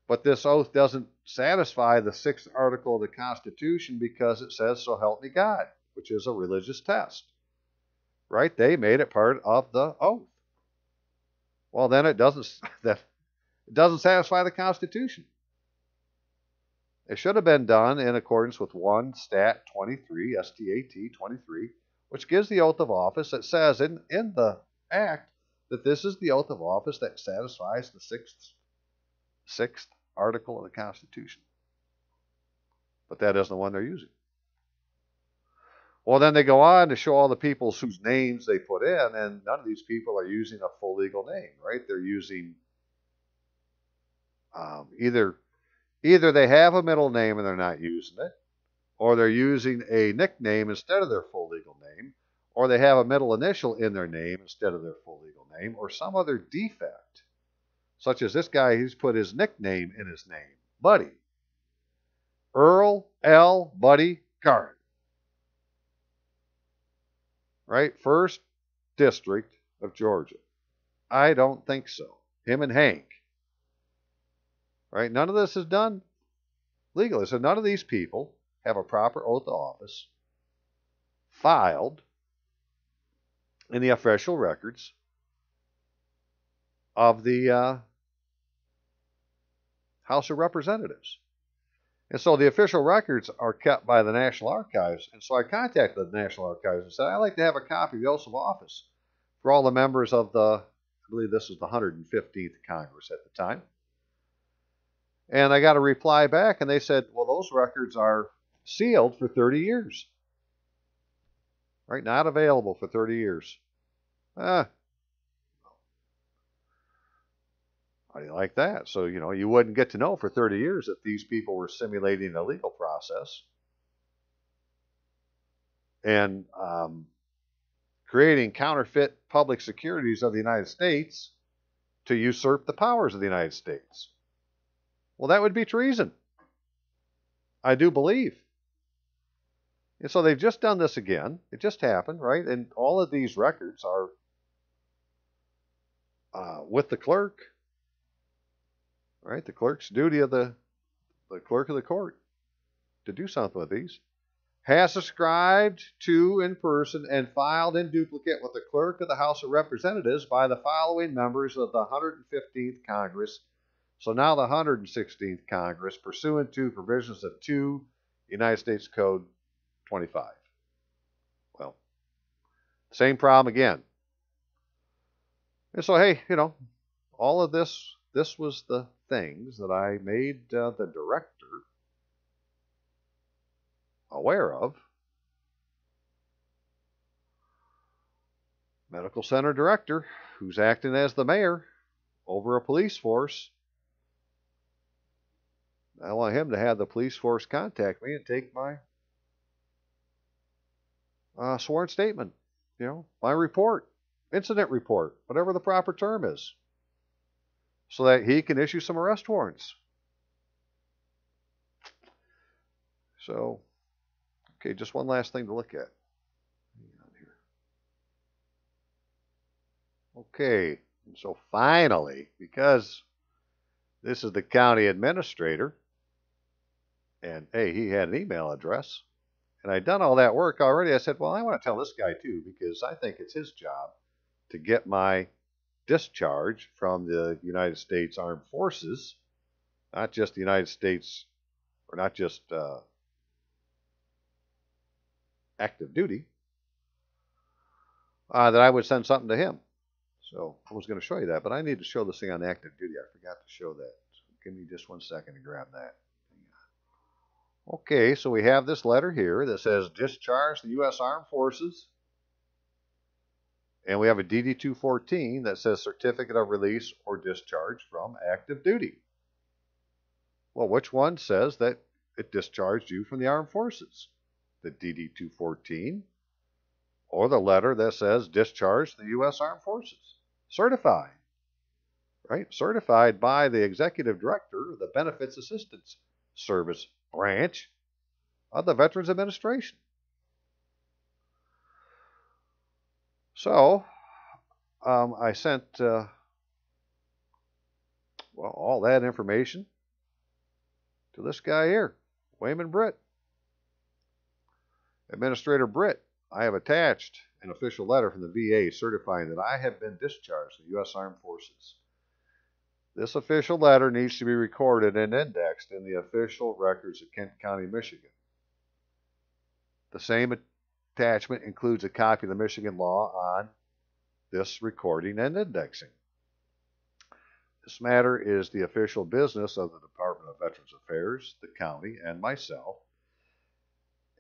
but this oath doesn't satisfy the 6th article of the Constitution because it says, "So help me God," which is a religious test. Right? They made it part of the oath. Well, then it doesn't satisfy the Constitution. It should have been done in accordance with 1 Stat 23, STAT 23, which gives the oath of office that says in the act that this is the oath of office that satisfies the 6th article of the Constitution. But that isn't the one they're using. Well, then they go on to show all the people whose names they put in, and none of these people are using a full legal name, right? They're using either they have a middle name and they're not using it, or they're using a nickname instead of their full legal name, or they have a middle initial in their name instead of their full legal name, or some other defect, such as this guy who's put his nickname in his name, Buddy. Earl L. Buddy Card. Right? 1st District of Georgia. I don't think so. Him and Hank. Right? None of this is done legally. So none of these people have a proper oath of office filed in the official records of the House of Representatives. And so the official records are kept by the National Archives. And so I contacted the National Archives and said, I'd like to have a copy of the oath of office for all the members of I believe this was the 115th Congress at the time. And I got a reply back, and they said, well, those records are sealed for 30 years. Right? Not available for 30 years. How do you like that? So, you wouldn't get to know for 30 years that these people were simulating a legal process and creating counterfeit public securities of the United States to usurp the powers of the United States. Well, that would be treason. I do believe. And so they've just done this again. It just happened, right? And all of these records are with the clerk, right? The clerk's duty of the clerk of the court to do something with these. Has subscribed to in person and filed in duplicate with the clerk of the House of Representatives by the following members of the 115th Congress. So now the 116th Congress, pursuant to provisions of 2 United States Code 25. Well, same problem again. And so, hey, all of this was the things that I made the director aware of. Medical center director, who's acting as the mayor over a police force. I want him to have the police force contact me and take my sworn statement, my report, incident report, whatever the proper term is, so that he can issue some arrest warrants. So, okay, just one last thing to look at. Okay, so finally, because this is the county administrator, and hey, he had an email address, and I'd done all that work already. I said, well, I want to tell this guy too, because I think it's his job to get my discharge from the United States Armed Forces, not just the United States, or not just active duty, that I would send something to him. So I was going to show you that, but I need to show this thing on active duty. I forgot to show that. So give me just 1 second to grab that. Okay, so we have this letter here that says discharge the U.S. Armed Forces. And we have a DD-214 that says certificate of release or discharge from active duty. Well, which one says that it discharged you from the armed forces? The DD-214 or the letter that says discharge the U.S. Armed Forces? Certified, right? Certified by the Executive Director of the Benefits Assistance Service branch of the Veterans Administration. So, I sent all that information to this guy here, Wayman Britt. Administrator Britt, I have attached an official letter from the VA certifying that I have been discharged from the U.S. Armed Forces. This official letter needs to be recorded and indexed in the official records of Kent County, Michigan. The same attachment includes a copy of the Michigan law on this recording and indexing. This matter is the official business of the Department of Veterans Affairs, the county, and myself,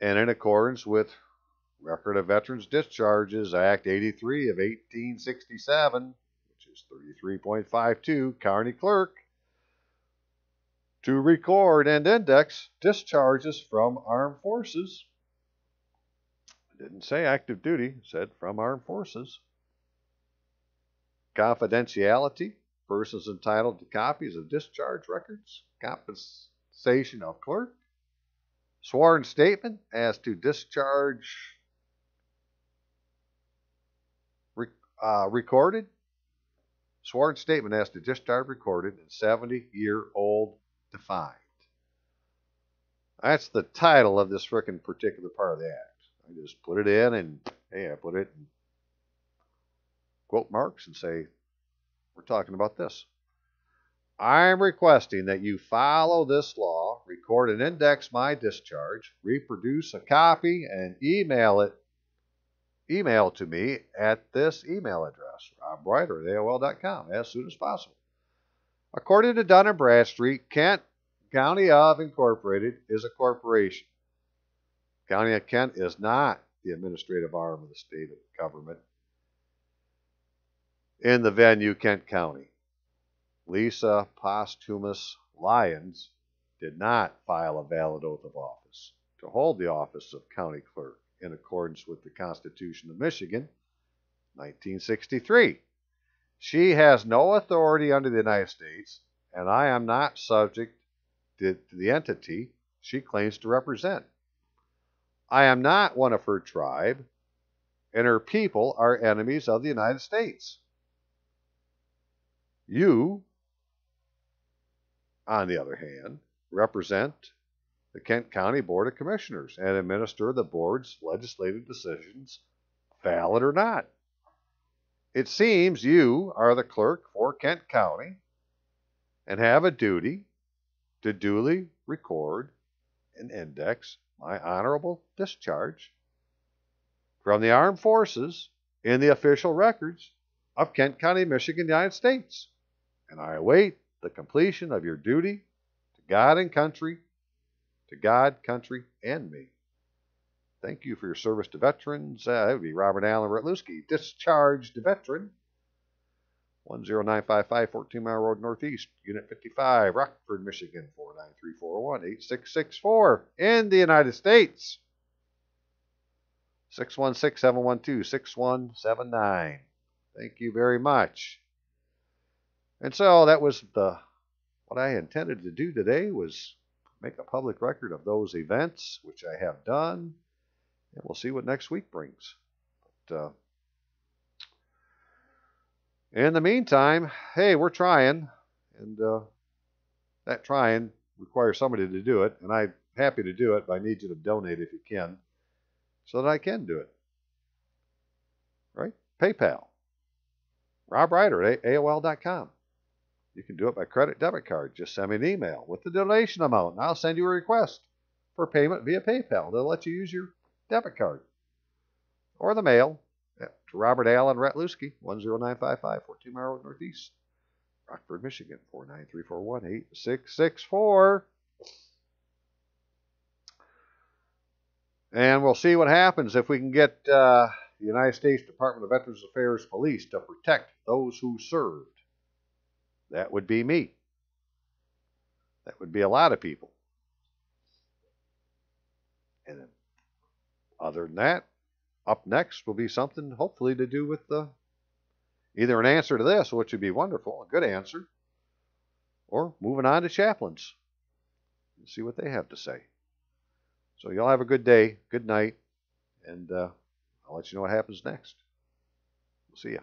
and in accordance with Record of Veterans Discharges Act 83 of 1867, which is 33.52, County Clerk, to record and index discharges from armed forces. It didn't say active duty, it said from armed forces. Confidentiality, persons entitled to copies of discharge records, compensation of clerk, sworn statement as to discharge recorded, sworn statement as to discharge recorded, and 70-year-old defined. That's the title of this frickin' particular part of the act. I just put it in, and hey, I put it in quote marks and say, we're talking about this. I'm requesting that you follow this law, record and index my discharge, reproduce a copy, and email to me at this email address, robbreiter@AOL.com, as soon as possible. According to Dun & Bradstreet, Kent County of Incorporated is a corporation. County of Kent is not the administrative arm of the state government in the venue Kent County. Lisa Posthumus Lyons did not file a valid oath of office to hold the office of county clerk in accordance with the Constitution of Michigan, 1963. She has no authority under the United States, and I am not subject to the entity she claims to represent. I am not one of her tribe, and her people are enemies of the United States. You, on the other hand, represent the Kent County Board of Commissioners and administer the board's legislative decisions, valid or not. It seems you are the clerk for Kent County and have a duty to duly record and index my honorable discharge from the armed forces in the official records of Kent County, Michigan, United States. And I await the completion of your duty to God and country, to God, country, and me. Thank you for your service to veterans. That would be Robert Allen Retluski, discharged veteran. 10955 14 Mile Road Northeast, Unit 55, Rockford, Michigan, 493-401-8664 in the United States. 616-712-6179. Thank you very much. And so that was what I intended to do today, was make a public record of those events, which I have done, and we'll see what next week brings. But in the meantime, hey, we're trying, and that trying requires somebody to do it, and I'm happy to do it, but I need you to donate if you can, so that I can do it. Right? PayPal. Rob Ryder at AOL.com. You can do it by credit debit card. Just send me an email with the donation amount, and I'll send you a request for payment via PayPal. They'll let you use your debit card. Or the mail to Robert Allen Retluski, 10955 14 Mile Road Northeast, Rockford, Michigan, 493-401-8664. And we'll see what happens if we can get the United States Department of Veterans Affairs Police to protect those who served. That would be me. That would be a lot of people. And then, other than that, up next will be something hopefully to do with either an answer to this, which would be wonderful, a good answer, or moving on to chaplains and see what they have to say. So y'all have a good day, good night, and I'll let you know what happens next. We'll see ya.